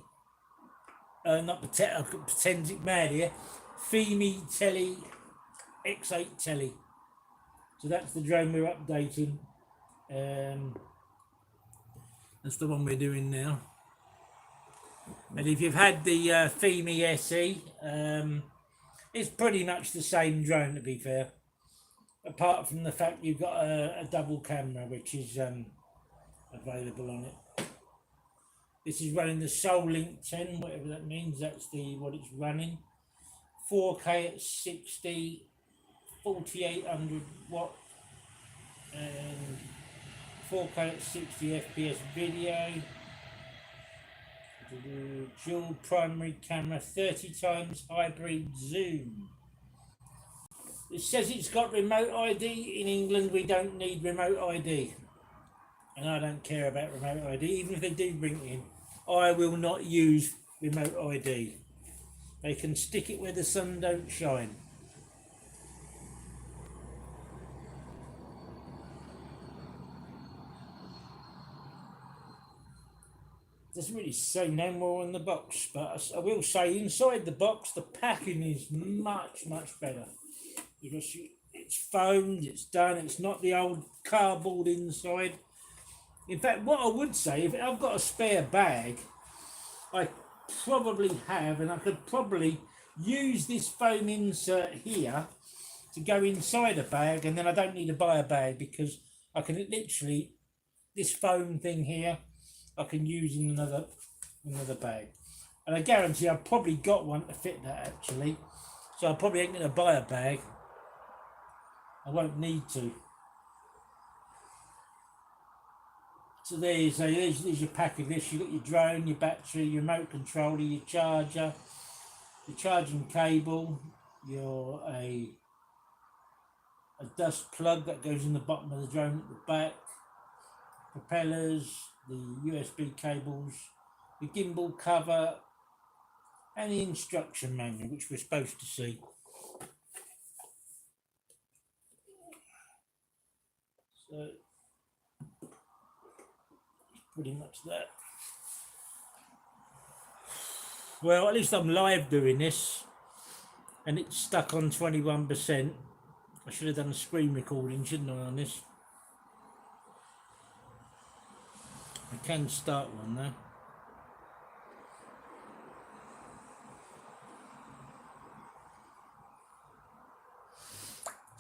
not Potensic mad here, Fimi X8 tele. So that's the drone we're updating. That's the one we're doing now. And if you've had the Fimi SE, it's pretty much the same drone, to be fair. Apart from the fact you've got a double camera, which is available on it. This is running the Soul Link 10, whatever that means. That's what it's running. 4K at 60, 4800 watt, and 4K at 60 FPS video. Dual primary camera, 30 times hybrid zoom. It says it's got remote ID. In England, we don't need remote ID. And I don't care about remote ID. Even if they do bring it in, I will not use remote ID. They can stick it where the sun don't shine. Doesn't really say no more on the box, but I will say inside the box, the packing is much, much better. Because it's foamed, it's done, it's not the old cardboard inside. In fact, what I would say, if I've got a spare bag, I probably have, and I could probably use this foam insert here to go inside a bag, and then I don't need to buy a bag because I can literally, this foam thing here, I can use in another bag. And I guarantee I've probably got one to fit that actually. So I probably ain't going to buy a bag. I won't need to. So there you go, there's your pack of this. You've got your drone, your battery, your remote controller, your charger, your charging cable, a dust plug that goes in the bottom of the drone at the back, propellers, the USB cables, the gimbal cover, and the instruction manual, which we're supposed to see. So pretty much that. Well, at least I'm live doing this, and it's stuck on 21%. I should have done a screen recording, shouldn't I, on this? I can start one though.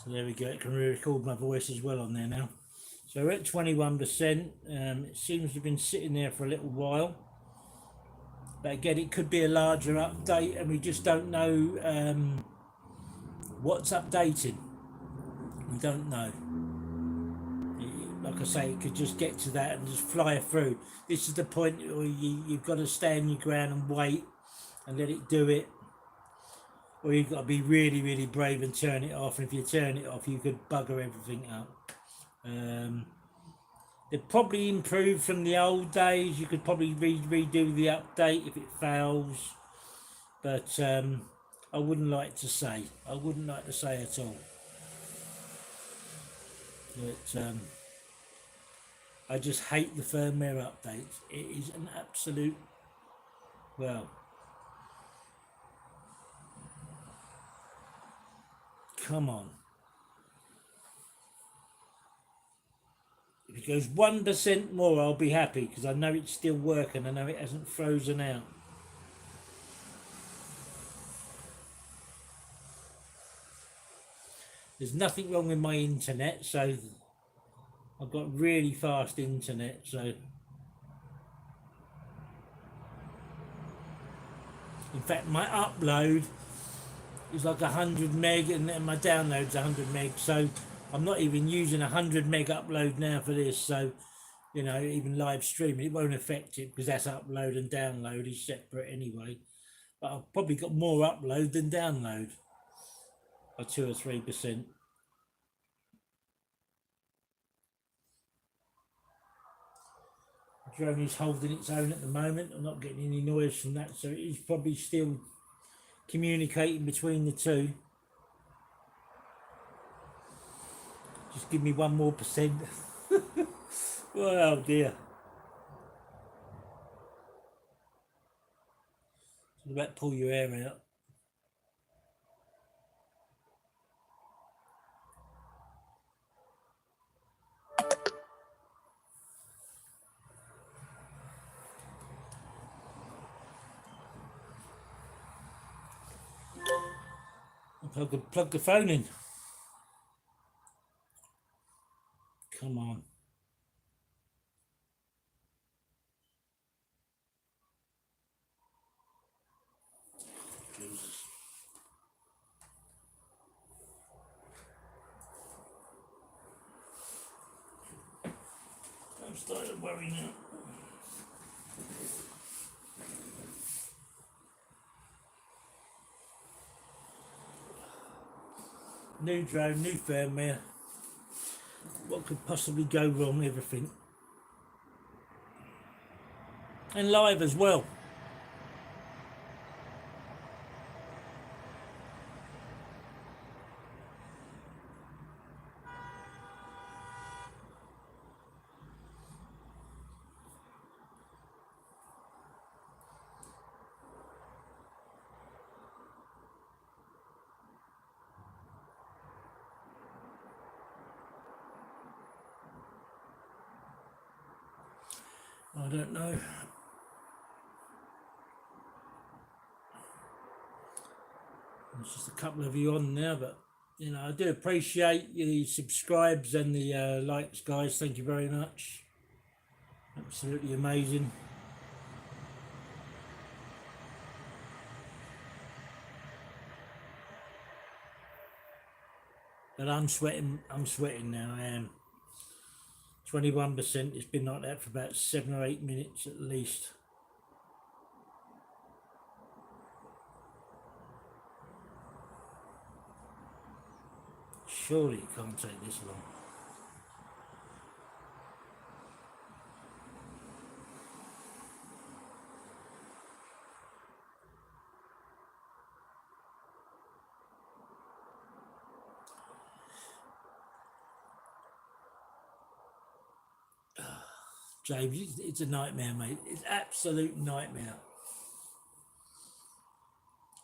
So there we go, it can record my voice as well on there now. So we're at 21%, it seems to have been sitting there for a little while. But again, it could be a larger update and we just don't know what's updated. We don't know. Like I say, it could just get to that and just fly through. This is the point where you've got to stand your ground and wait and let it do it. Or you've got to be really, really brave and turn it off. And if you turn it off, you could bugger everything up. They've probably improved from the old days. You could probably redo the update if it fails. But I wouldn't like to say. I wouldn't like to say at all. But I just hate the firmware updates. It is an absolute, well, come on. If it goes 1% more, I'll be happy because I know it's still working. I know it hasn't frozen out. There's nothing wrong with my internet, so I've got really fast internet, so in fact my upload is like 100 meg and then my download's 100 meg, so I'm not even using 100 meg upload now for this, so you know, even live streaming it won't affect it because that's upload and download is separate anyway. But I've probably got more upload than download by 2 or 3%. The drone is holding its own at the moment. I'm not getting any noise from that, so it is probably still communicating between the two. Just give me 1 more %. Oh dear. It's about to pull your hair out. I could plug the phone in. Come on. Jesus. I'm starting to worry now. New drone, new firmware. What could possibly go wrong? Everything. And live as well. I don't know. There's just a couple of you on there, but you know, I do appreciate the subscribes and the likes, guys. Thank you very much. Absolutely amazing. But I'm sweating now. I am 21%. It's been like that for about 7 or 8 minutes at least. Surely it can't take this long. James, it's a nightmare, mate. It's absolute nightmare.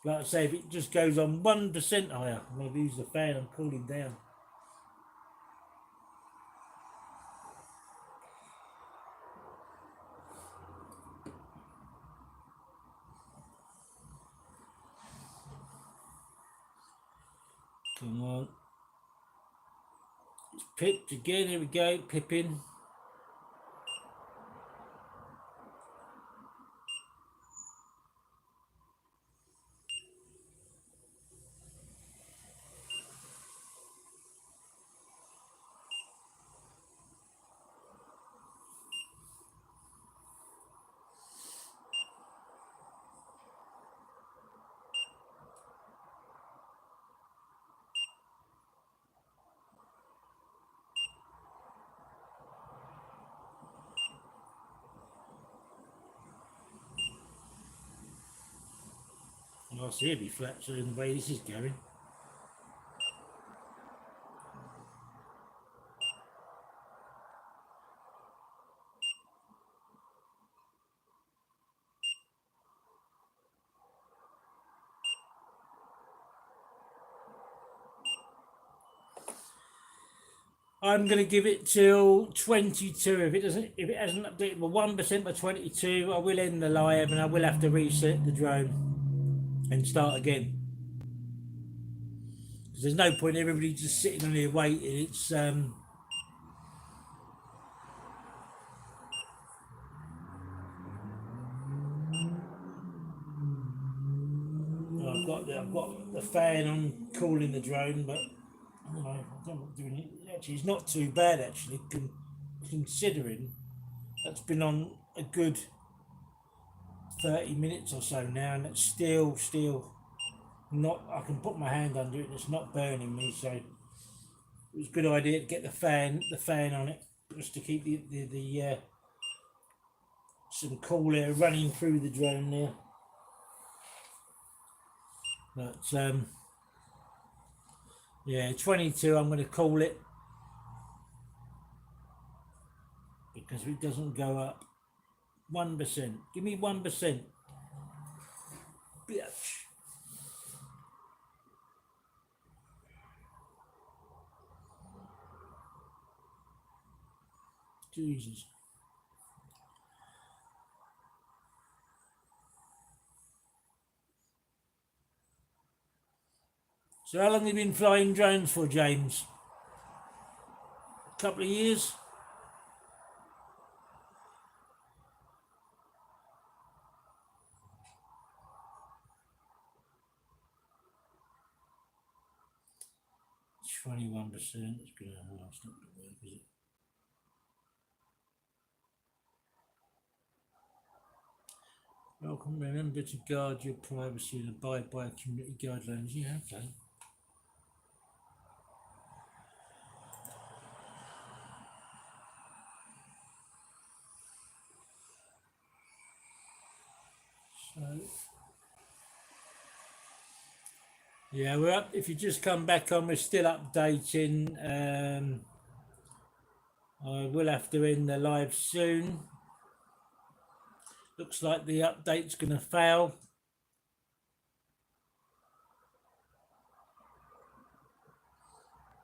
Like I say, if it just goes on 1% higher, I'm going to use the fan and cool it down. Come on. It's pipped again. Here we go. Pipping. I'll see it'll be flat soon the way this is going. I'm going to give it till 22. If it hasn't updated by 1% by 22, I will end the live and I will have to reset the drone and start again. Because there's no point everybody just sitting on here waiting. It's I've got the fan on cooling the drone, but you know, I don't want doing it. Actually, it's not too bad actually, considering that's been on a good 30 minutes or so now, and it's still not. I can put my hand under it, and it's not burning me. So it was a good idea to get the fan on it, just to keep the some cool air running through the drone there. But yeah, 22. I'm going to call it because it doesn't go up 1%. Give me 1%, bitch. Jesus. So how long have you been flying drones for, James? A couple of years? It's 21%. It's going to last not to work, is it? Welcome. Remember to guard your privacy and abide by community guidelines. Yeah, okay. So, yeah, we're up. If you just come back on, we're still updating. I will have to end the live soon. Looks like the update's going to fail.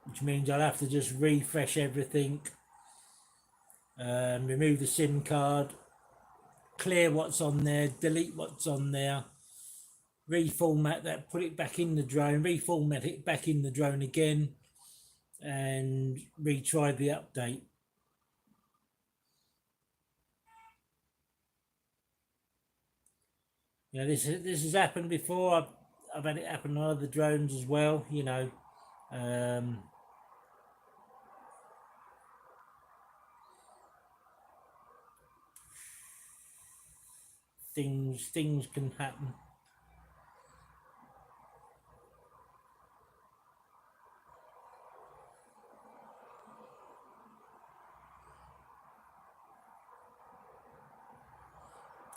Which means I'll have to just refresh everything. Remove the SIM card. clear what's on there, delete what's on there, reformat that, put it back in the drone, reformat it back in the drone again, and retry the update. You know, this has happened before. I've had it happen on other drones as well. You know, things can happen.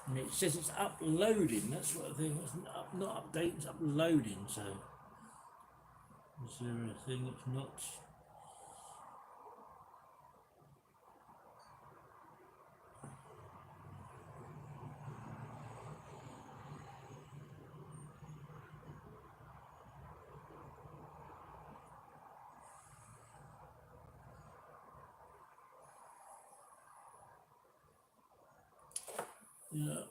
And it says it's uploading. That's what I think. It's not updating. It's uploading. So is there a thing it's not? Yeah.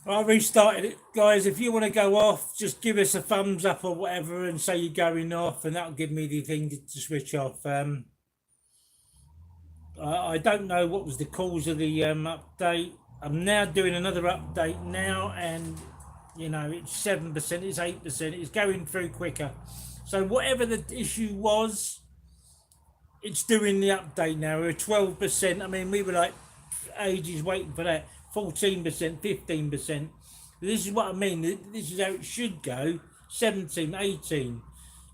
I restarted it, guys. If you want to go off, just give us a thumbs up or whatever and say you're going off, and that'll give me the thing to switch off. I don't know what was the cause of the update. I'm now doing another update now, and you know, it's 7%, it's 8%, it's going through quicker. So whatever the issue was, it's doing the update now. We're 12%. I mean, we were like ages waiting for that. 14%, 15%. This is what I mean. This is how it should go. 17, 18.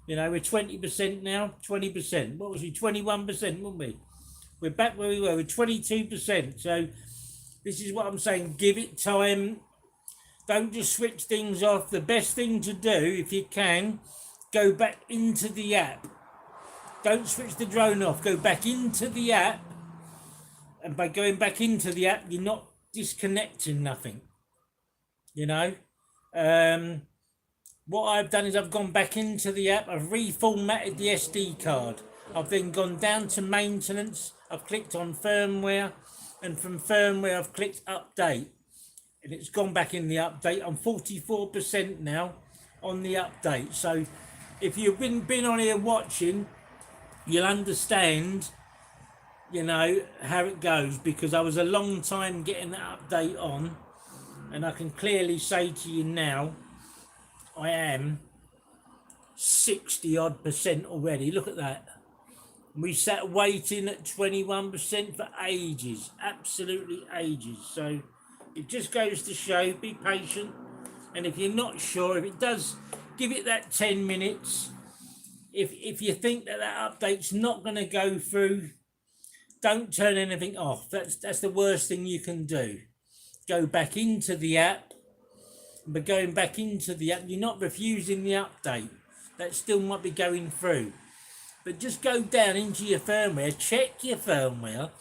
You know, we're 20% now. 20%. What was we? 21%, weren't we? We're back where we were. We're 22%. So this is what I'm saying. Give it time. Don't just switch things off. The best thing to do, if you can, go back into the app. Don't switch the drone off. Go back into the app. And by going back into the app, you're not disconnecting nothing. You know? What I've done is I've gone back into the app. I've reformatted the SD card. I've then gone down to maintenance. I've clicked on firmware. And from firmware, I've clicked update. And it's gone back in the update. I'm 44% now on the update. So if you've been on here watching, you'll understand you know, how it goes, because I was a long time getting that update on, and I can clearly say to you now, I am 60 odd percent already. Look at that. We sat waiting at 21% for ages, absolutely ages. So it just goes to show, be patient. And if you're not sure, if it does, give it that 10 minutes. If you think that update's not going to go through, don't turn anything off. That's the worst thing you can do. Go back into the app. But going back into the app, you're not refusing the update. That still might be going through. But just go down into your firmware, check your firmware,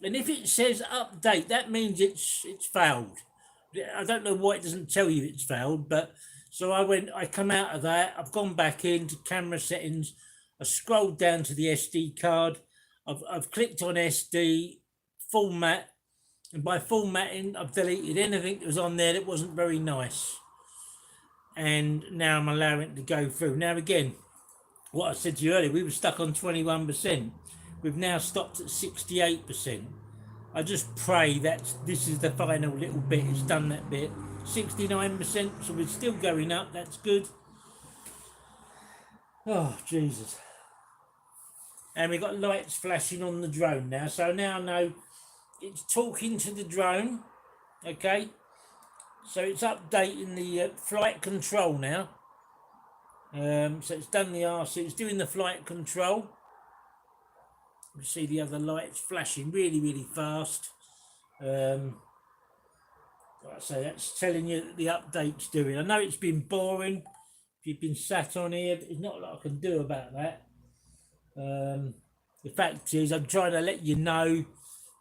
and if it says update, that means it's failed. I don't know why it doesn't tell you it's failed, but so I come out of that, I've gone back into camera settings, I scrolled down to the SD card, I've clicked on SD, format, and by formatting, I've deleted anything that was on there that wasn't very nice. And now I'm allowing it to go through. Now again, what I said to you earlier, we were stuck on 21%. We've now stopped at 68%. I just pray that this is the final little bit. It's done that bit. 69%, so we're still going up. That's good. Oh, Jesus. And we've got lights flashing on the drone now. So now I know it's talking to the drone. Okay. So it's updating the flight control now. So it's done the RC, it's doing the flight control. You see the other lights flashing really, really fast. Like I say, that's telling you that the update's doing. I know it's been boring. If you've been sat on here, there's not a lot I can do about that. The fact is, I'm trying to let you know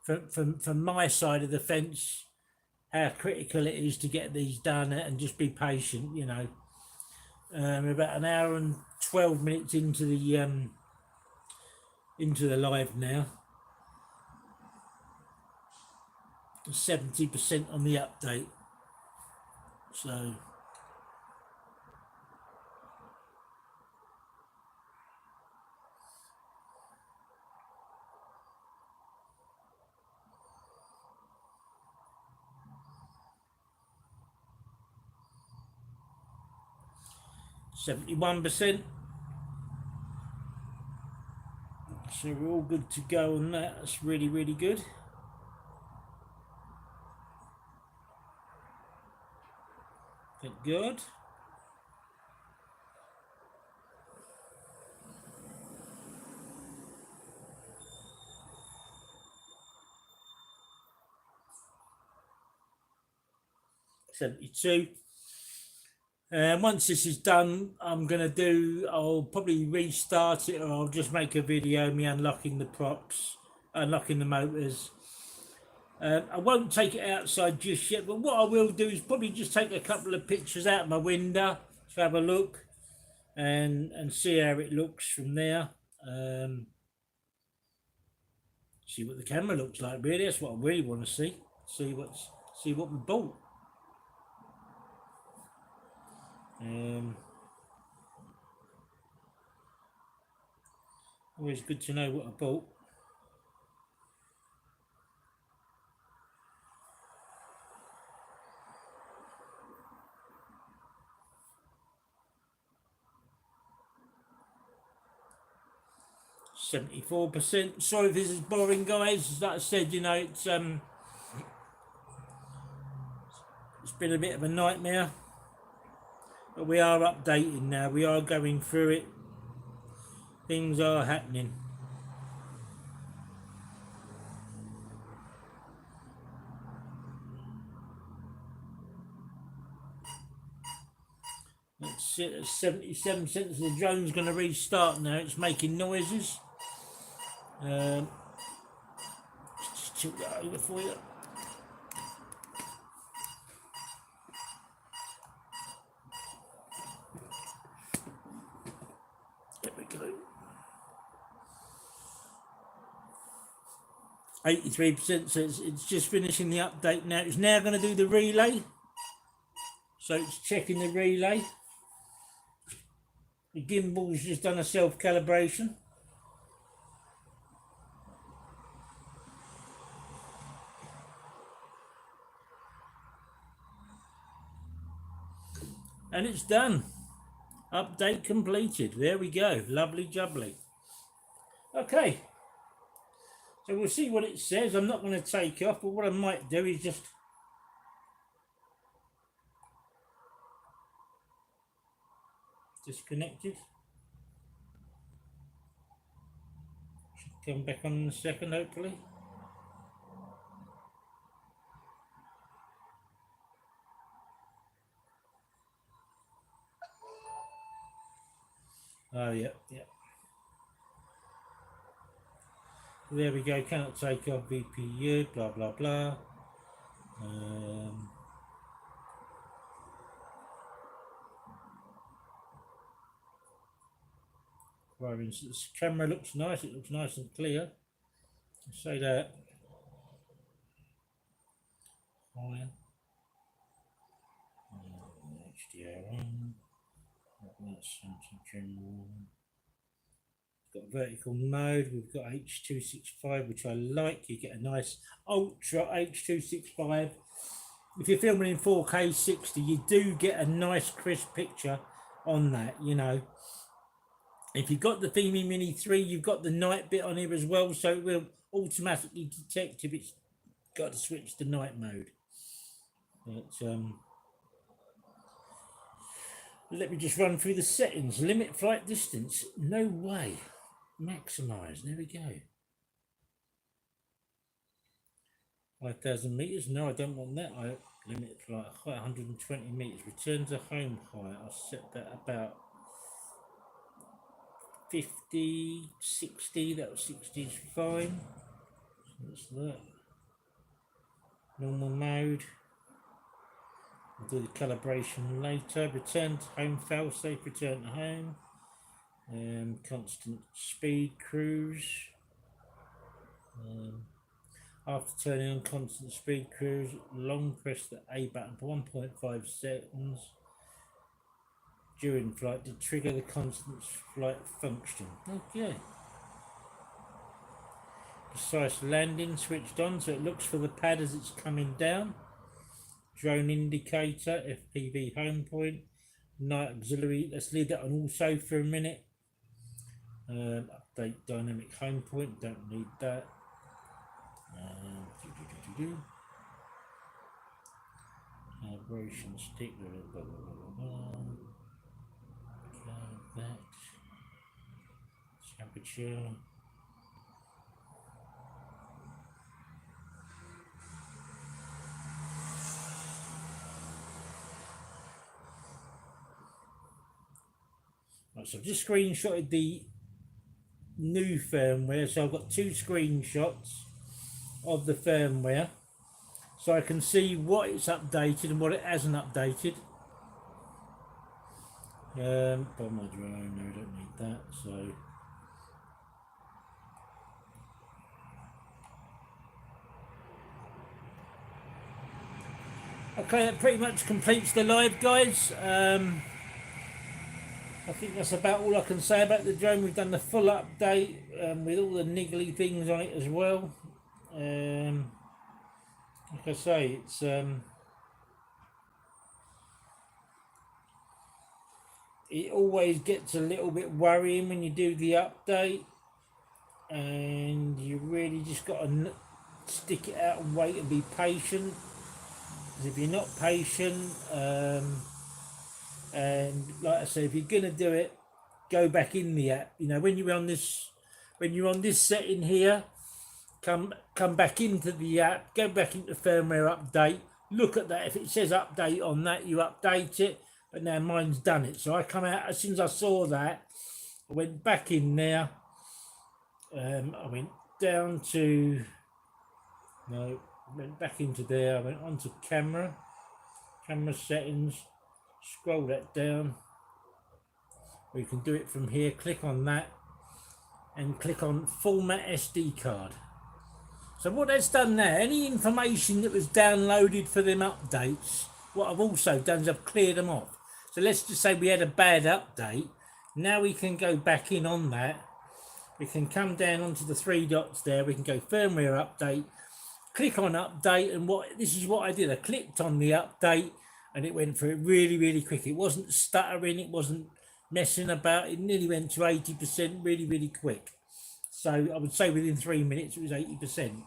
from my side of the fence how critical it is to get these done, and just be patient, you know. We're about an hour and 12 minutes into the live now. 70% on the update. So %. So we're all good to go on that. That's really, really good. Thank God. $72. Once this is done, I'll probably restart it, or I'll just make a video of me unlocking the props, unlocking the motors. I won't take it outside just yet, but what I will do is probably just take a couple of pictures out of my window to have a look and see how it looks from there. See what the camera looks like, really. That's what I really want to see. See what we bought. Always good to know what I bought. %. Sorry if this is boring, guys. Like I said, you know, it's been a bit of a nightmare, but we are updating now. We are going through it. Things are happening. That's it. 77%. The drone's going to restart now. It's making noises. Just tilt that over for you. There we go. 83%. So it's just finishing the update now. It's now going to do the relay. So it's checking the relay. The gimbal's just done a self-calibration. And it's done. Update completed. There we go. Lovely jubbly. Okay. So we'll see what it says. I'm not going to take off, but what I might do is just disconnect it. Should come back on in a second, hopefully. Oh, yeah. There we go, cannot take off VPU, blah, blah, blah. For instance, the camera looks nice, it looks nice and clear. I'll say that. Higher. HDR on. That's something general. Got vertical mode, we've got H.265, which I like. You get a nice ultra H.265. If you're filming in 4K 60, you do get a nice crisp picture on that, you know. If you've got the Fimi Mini 3, you've got the night bit on here as well, so it will automatically detect if it's got to switch to night mode. But let me just run through the settings. Limit flight distance, no way. Maximize, there we go. 5,000 meters, no, I don't want that. I limit flight height 120 meters. Return to home height, I'll set that about 50, 60, that 60 is fine. So that's that. Normal mode. I'll do the calibration later. Return to home, fail safe, return to home. Constant speed cruise. After turning on constant speed cruise, long press the A button for 1.5 seconds during flight to trigger the constant flight function. Okay. Precise landing switched on, so it looks for the pad as it's coming down. Drone indicator, FPV home point, night auxiliary. Let's leave that on also for a minute. Update dynamic home point, don't need that. Calibration stick, blah, blah, blah, blah. Okay, that. Temperature. Right, so I've just screenshotted the new firmware, so I've got two screenshots of the firmware so I can see what it's updated and what it hasn't updated. But my drone, no, I don't need that. So okay, that pretty much completes the live, guys. I think that's about all I can say about the drone. We've done the full update with all the niggly things on it as well. Like I say, it's it always gets a little bit worrying when you do the update, and you really just got to stick it out and wait and be patient. Because if you're not patient, and like I say, if you're gonna do it, go back in the app. You know, when you're on this setting here, come back into the app, go back into firmware update, look at that. If it says update on that, you update it. But now mine's done it, so I come out as soon as I saw that. I went back in there. I went down to went back into there. I went onto camera settings. Scroll that down. We can do it from here. Click on that and click on format SD card. So what that's done there, any information that was downloaded for them updates, what I've also done is I've cleared them off. So let's just say we had a bad update. Now we can go back in on that. We can come down onto the three dots there. We can go firmware update, click on update, and this is what I did. I clicked on the update, and it went through it really quick. It wasn't stuttering, it wasn't messing about. It nearly went to 80% really quick. So I would say within 3 minutes it was 80%,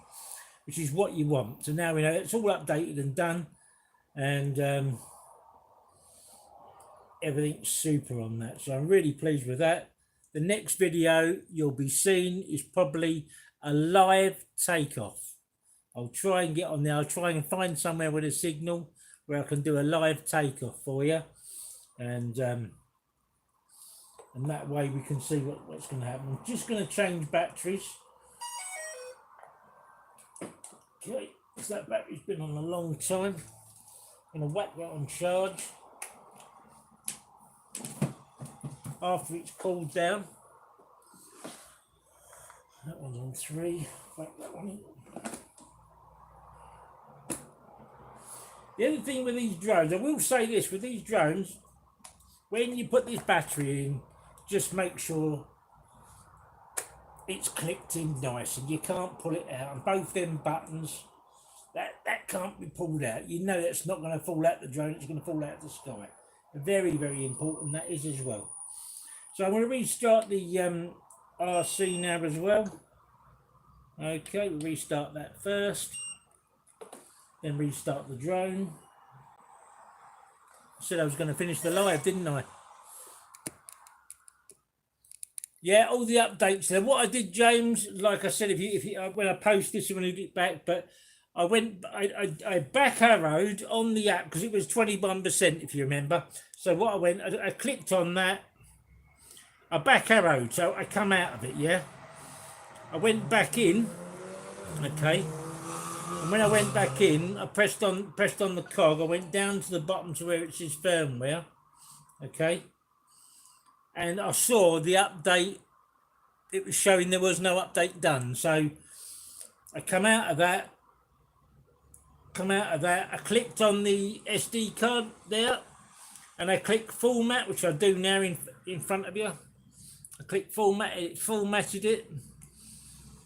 which is what you want. So now we know it's all updated and done, and everything's super on that. So I'm really pleased with that. The next video you'll be seeing is probably a live takeoff. I'll try and get on there. I'll try and find somewhere with a signal where I can do a live takeoff for you, and that way we can see what's going to happen. I'm just going to change batteries. Okay, so that battery's been on a long time. I'm going to whack that on charge after it's cooled down. That one's on 3. Whack that one in. The other thing with these drones, I will say this, with these drones, when you put this battery in, just make sure it's clicked in nice and you can't pull it out. And both them buttons, that can't be pulled out. You know that's not going to fall out the drone, it's going to fall out of the sky. Very important that is as well. So I'm going to restart the RC now as well. Okay, we'll restart that first. Then restart the drone. I said I was going to finish the live, didn't I? Yeah, all the updates there. What I did, James, like I said, if you when I post this, I'm going to get back, but I back arrowed on the app because it was 21%, if you remember. So what I clicked on that. I back arrowed, so I come out of it. Yeah, I went back in. Okay. And when I went back in, I pressed on the cog. I went down to the bottom to where it says firmware, okay, and I saw the update. It was showing there was no update done. So I come out of that. I clicked on the SD card there, and I clicked format, which I do now in front of you. I clicked format. It formatted it.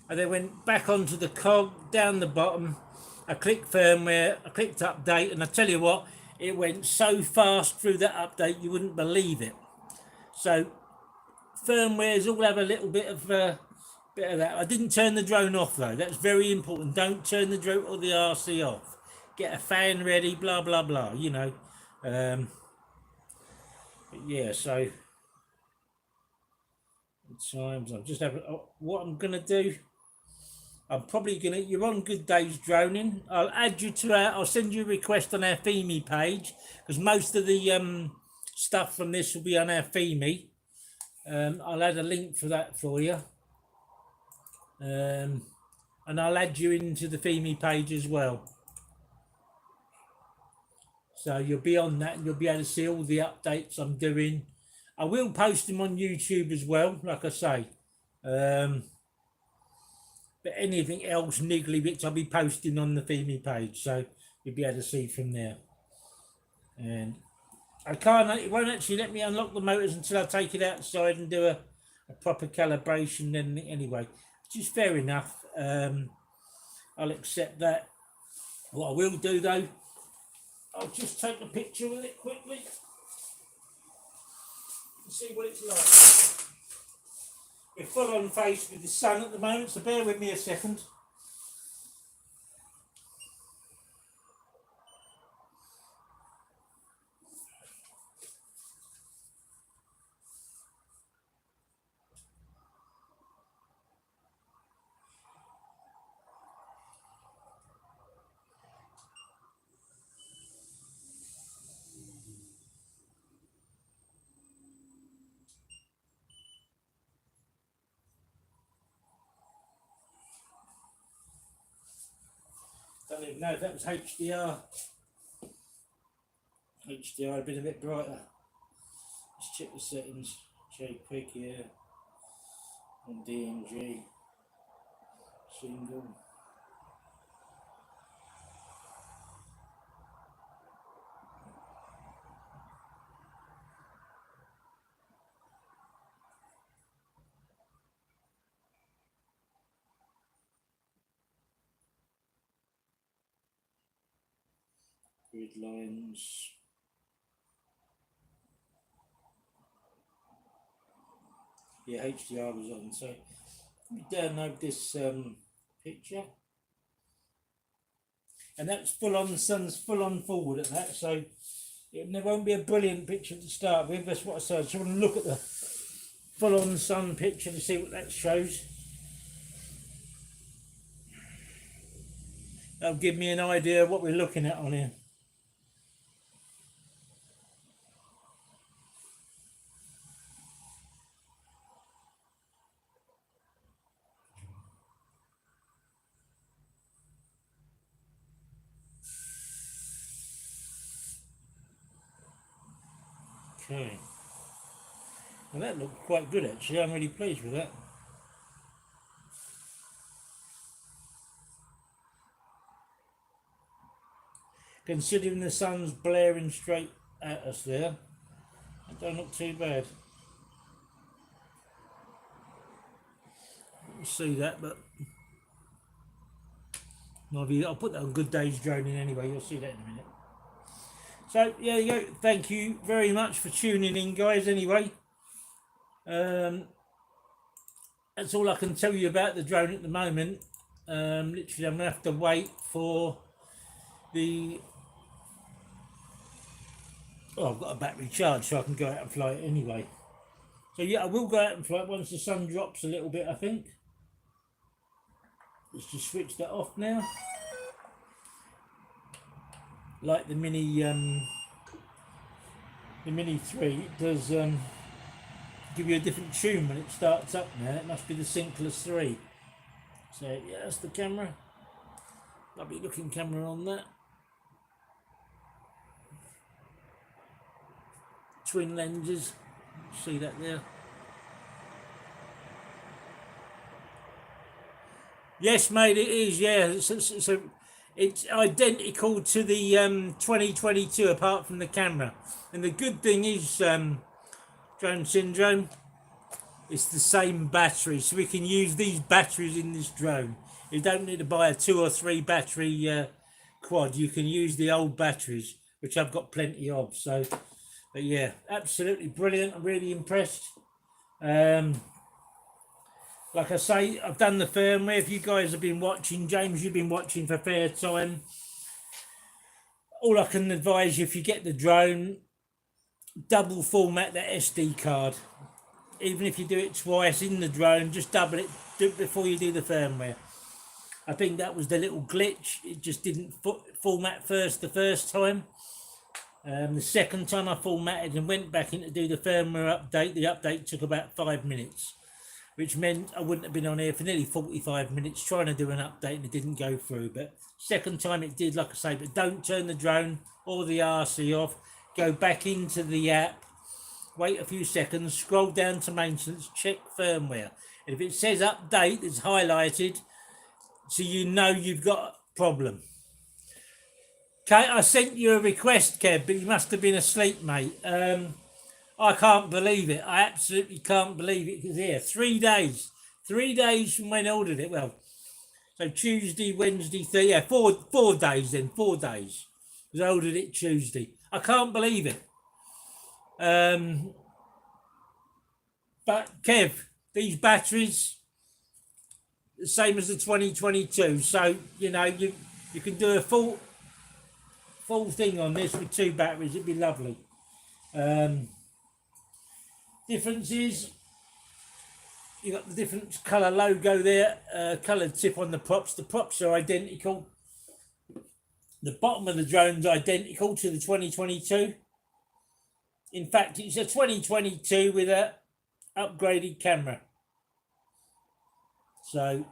I then went back onto the cog down the bottom. I clicked firmware, I clicked update, and I tell you what, it went so fast through that update you wouldn't believe it. So firmwares all have a little bit of that. I didn't turn the drone off though. That's very important. Don't turn the drone or the RC off. Get a fan ready, blah blah blah. You know. Yeah. So times I'm just having. What I'm gonna do. I'm probably gonna. You're on Good Days Droning. I'll add you to our. I'll send you a request on our Fimi page because most of the stuff from this will be on our Fimi. I'll add a link for that for you, and I'll add you into the Fimi page as well. So you'll be on that, and you'll be able to see all the updates I'm doing. I will post them on YouTube as well, like I say. But anything else niggly bits I'll be posting on the Fimi page, so you'll be able to see from there. And it won't actually let me unlock the motors until I take it outside and do a proper calibration then anyway, which is fair enough. I'll accept that. What I will do though, I'll just take a picture with it quickly and see what it's like. We're full on face with the sun at the moment, so bear with me a second. Don't even know if that was HDR. HDR a bit brighter. Let's check the settings. JPEG here. And DNG. Single. Grid lines. Yeah, HDR was on. So let me download this picture. And that's full on, the sun's full on forward at that, so it won't be a brilliant picture to start with. That's what I said. I just want to look at the full on sun picture to see what that shows. That'll give me an idea of what we're looking at on here. Okay. Well, that looked quite good actually. I'm really pleased with that. Considering the sun's blaring straight at us there, that don't look too bad. You see that, but I'll put that on Good Days Droning anyway. You'll see that in a minute. So yeah, you go. Thank you very much for tuning in, guys. Anyway, that's all I can tell you about the drone at the moment. Literally, I'm gonna have to wait for the. Oh, I've got a battery charge, so I can go out and fly it anyway. So yeah, I will go out and fly it once the sun drops a little bit, I think. Let's just switch that off now. Like the Mini 3, it does give you a different tune when it starts up now. It must be the Synkless 3. So yeah, that's the camera. Lovely looking camera on that. Twin lenses, see that there? Yes, mate, it is. Yeah, so it's identical to the 2022, apart from the camera. And the good thing is, Drone Syndrome, it's the same battery, so we can use these batteries in this drone. You don't need to buy a 2 or 3 battery quad. You can use the old batteries, which I've got plenty of. So. But yeah, absolutely brilliant. I'm really impressed. Like I say, I've done the firmware. If you guys have been watching, James, you've been watching for fair time. All I can advise you, if you get the drone, double format that SD card. Even if you do it twice in the drone, just double it, do it before you do the firmware. I think that was the little glitch. It just didn't format first the first time. The second time I formatted and went back in to do the firmware update, the update took about 5 minutes, which meant I wouldn't have been on here for nearly 45 minutes trying to do an update and it didn't go through. But second time it did, like I say. But don't turn the drone or the RC off. Go back into the app, wait a few seconds, scroll down to maintenance, check firmware. And if it says update, it's highlighted, so you know you've got a problem. Okay, I sent you a request, Kev, but you must have been asleep, mate. I can't believe it. I absolutely can't believe it. Because here, 3 days. 3 days from when I ordered it. Well, so Tuesday, Wednesday, Thursday. Yeah, 4 days then. 4 days. Because I ordered it Tuesday. I can't believe it. But Kev, these batteries, the same as the 2022. So, you know, you can do a full thing on this with 2 batteries. It'd be lovely. Difference is you got the different colour logo there, coloured tip on the props. The props are identical. The bottom of the drone's identical to the 2022. In fact, it's a 2022 with a upgraded camera. So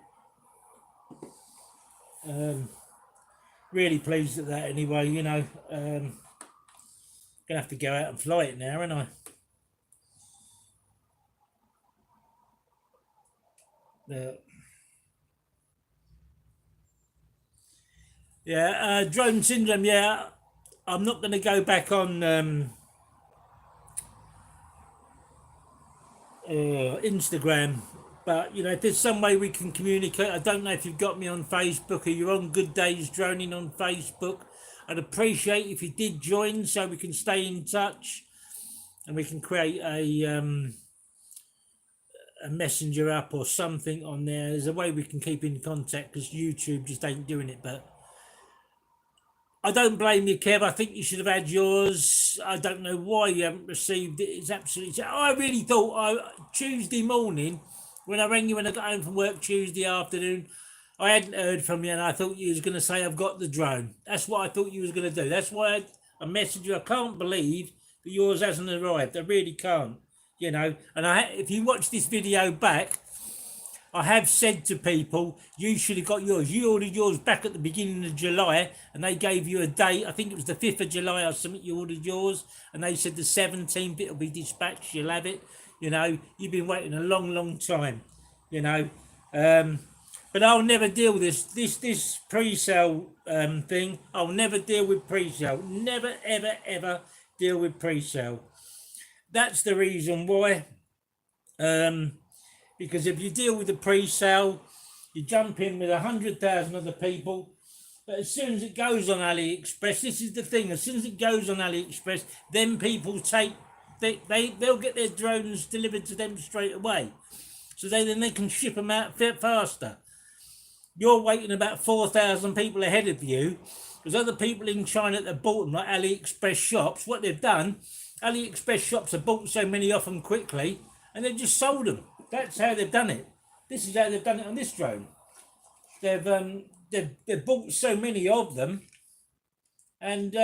really pleased at that anyway, you know. Gonna have to go out and fly it now, aren't I? Yeah, Drone Syndrome, yeah. I'm not going to go back on Instagram, but you know, if there's some way we can communicate. I don't know if you've got me on Facebook or you're on Good Days Droning on Facebook. I'd appreciate if you did join so we can stay in touch and we can create a a messenger up or something on there. There's a way we can keep in contact because YouTube just ain't doing it. But I don't blame you, Kev. I think you should have had yours. I don't know why you haven't received it. It's absolutely. I really thought Tuesday morning when I rang you when I got home from work Tuesday afternoon, I hadn't heard from you, and I thought you was going to say I've got the drone. That's what I thought you was going to do. That's why I messaged you. I can't believe that yours hasn't arrived. I really can't. You know, and if you watch this video back, I have said to people, you should have got yours. You ordered yours back at the beginning of July, and they gave you a date. I think it was the 5th of July or something you ordered yours, and they said the 17th it'll be dispatched, you'll have it. You know, you've been waiting a long, long time, you know. But I'll never deal with this pre-sale thing. I'll never deal with pre-sale. Never, ever, ever deal with pre-sale. That's the reason why. Because if you deal with the pre-sale, you jump in with 100,000 other people. But as soon as it goes on AliExpress, this is the thing, as soon as it goes on AliExpress, then people they'll get their drones delivered to them straight away. So then they can ship them out faster. You're waiting about 4,000 people ahead of you. There's other people in China that bought them, like AliExpress shops. What they've done, AliExpress shops have bought so many off them quickly, and they've just sold them. That's how they've done it. This is how they've done it on this drone. They've bought so many of them, and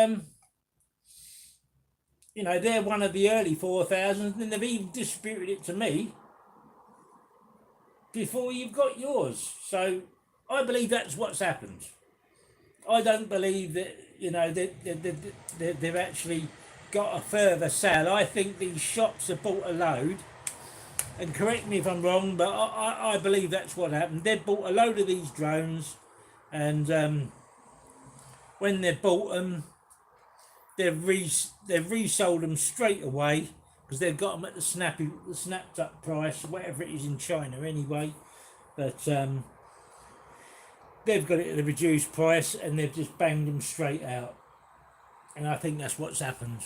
you know, they're one of the early 4,000, and they've even distributed it to me before you've got yours. So I believe that's what's happened. I don't believe that, you know, they've actually got a further sale. I think these shops have bought a load. And correct me if I'm wrong, but I believe that's what happened. They've bought a load of these drones, and when they bought them, they've resold them straight away because they've got them at the snapped up price, whatever it is in China anyway. But they've got it at a reduced price, and they've just banged them straight out. And I think that's what's happened.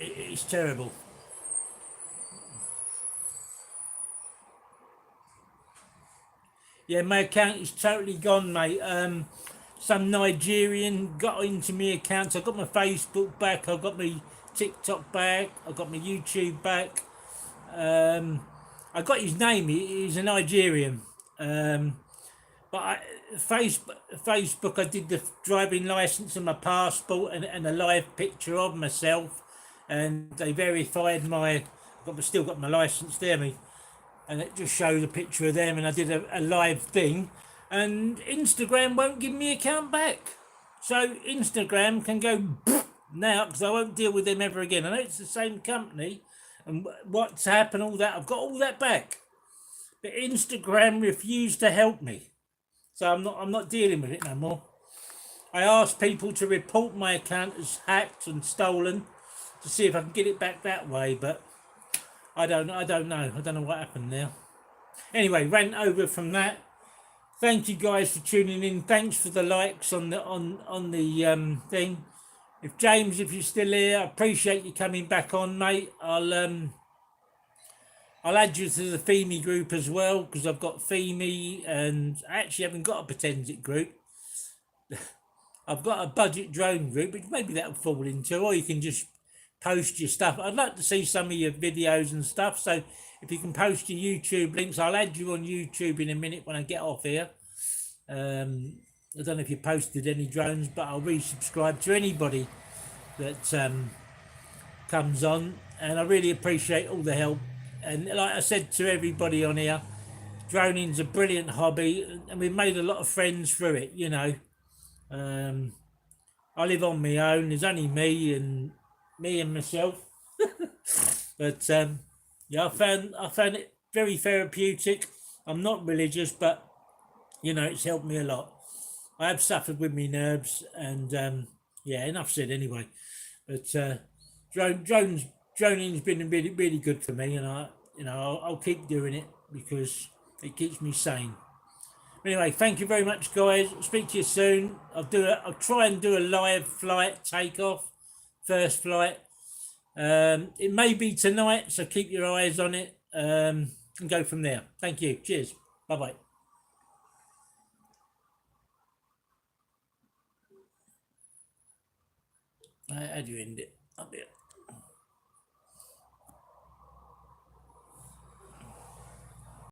It's terrible. Yeah, my account is totally gone, mate. Some Nigerian got into my account. So I got my Facebook back. I got my TikTok back. I got my YouTube back. I got his name. He's a Nigerian. But Facebook, I did the driving license and my passport and a live picture of myself. And they verified still got my license there, and it just showed a picture of them, and I did a live thing, and Instagram won't give me account back. So Instagram can go now, because I won't deal with them ever again. I know it's the same company, and WhatsApp and all that, I've got all that back, but Instagram refused to help me, so I'm not dealing with it no more. I asked people to report my account as hacked and stolen, to see if I can get it back that way, but I don't know. I don't know what happened there. Anyway, rant over from that. Thank you guys for tuning in. Thanks for the likes on the thing. If you're still here, I appreciate you coming back on, mate. I'll add you to the Fimi group as well, because I've got Fimi, and I actually haven't got a Pretendit group. I've got a budget drone group, which maybe that'll fall into, or you can just post your stuff. I'd like to see some of your videos and stuff, so if you can post your YouTube links, I'll add you on YouTube in a minute when I get off here. I don't know if you posted any drones, but I'll resubscribe to anybody that comes on, and I really appreciate all the help. And like I said to everybody on here, droning's a brilliant hobby, and we've made a lot of friends through it, you know. I live on my own. There's only me and myself. But yeah, I found it very therapeutic. I'm not religious, but you know, it's helped me a lot. I have suffered with my nerves, and yeah, enough said anyway. But droning's been really, really good for me, and I'll keep doing it because it keeps me sane. Anyway, thank you very much, guys. I'll speak to you soon. I'll try and do a live flight takeoff, first flight. It may be tonight, so keep your eyes on it, and go from there. Thank you. Cheers. Bye bye. How do you end it? Up here.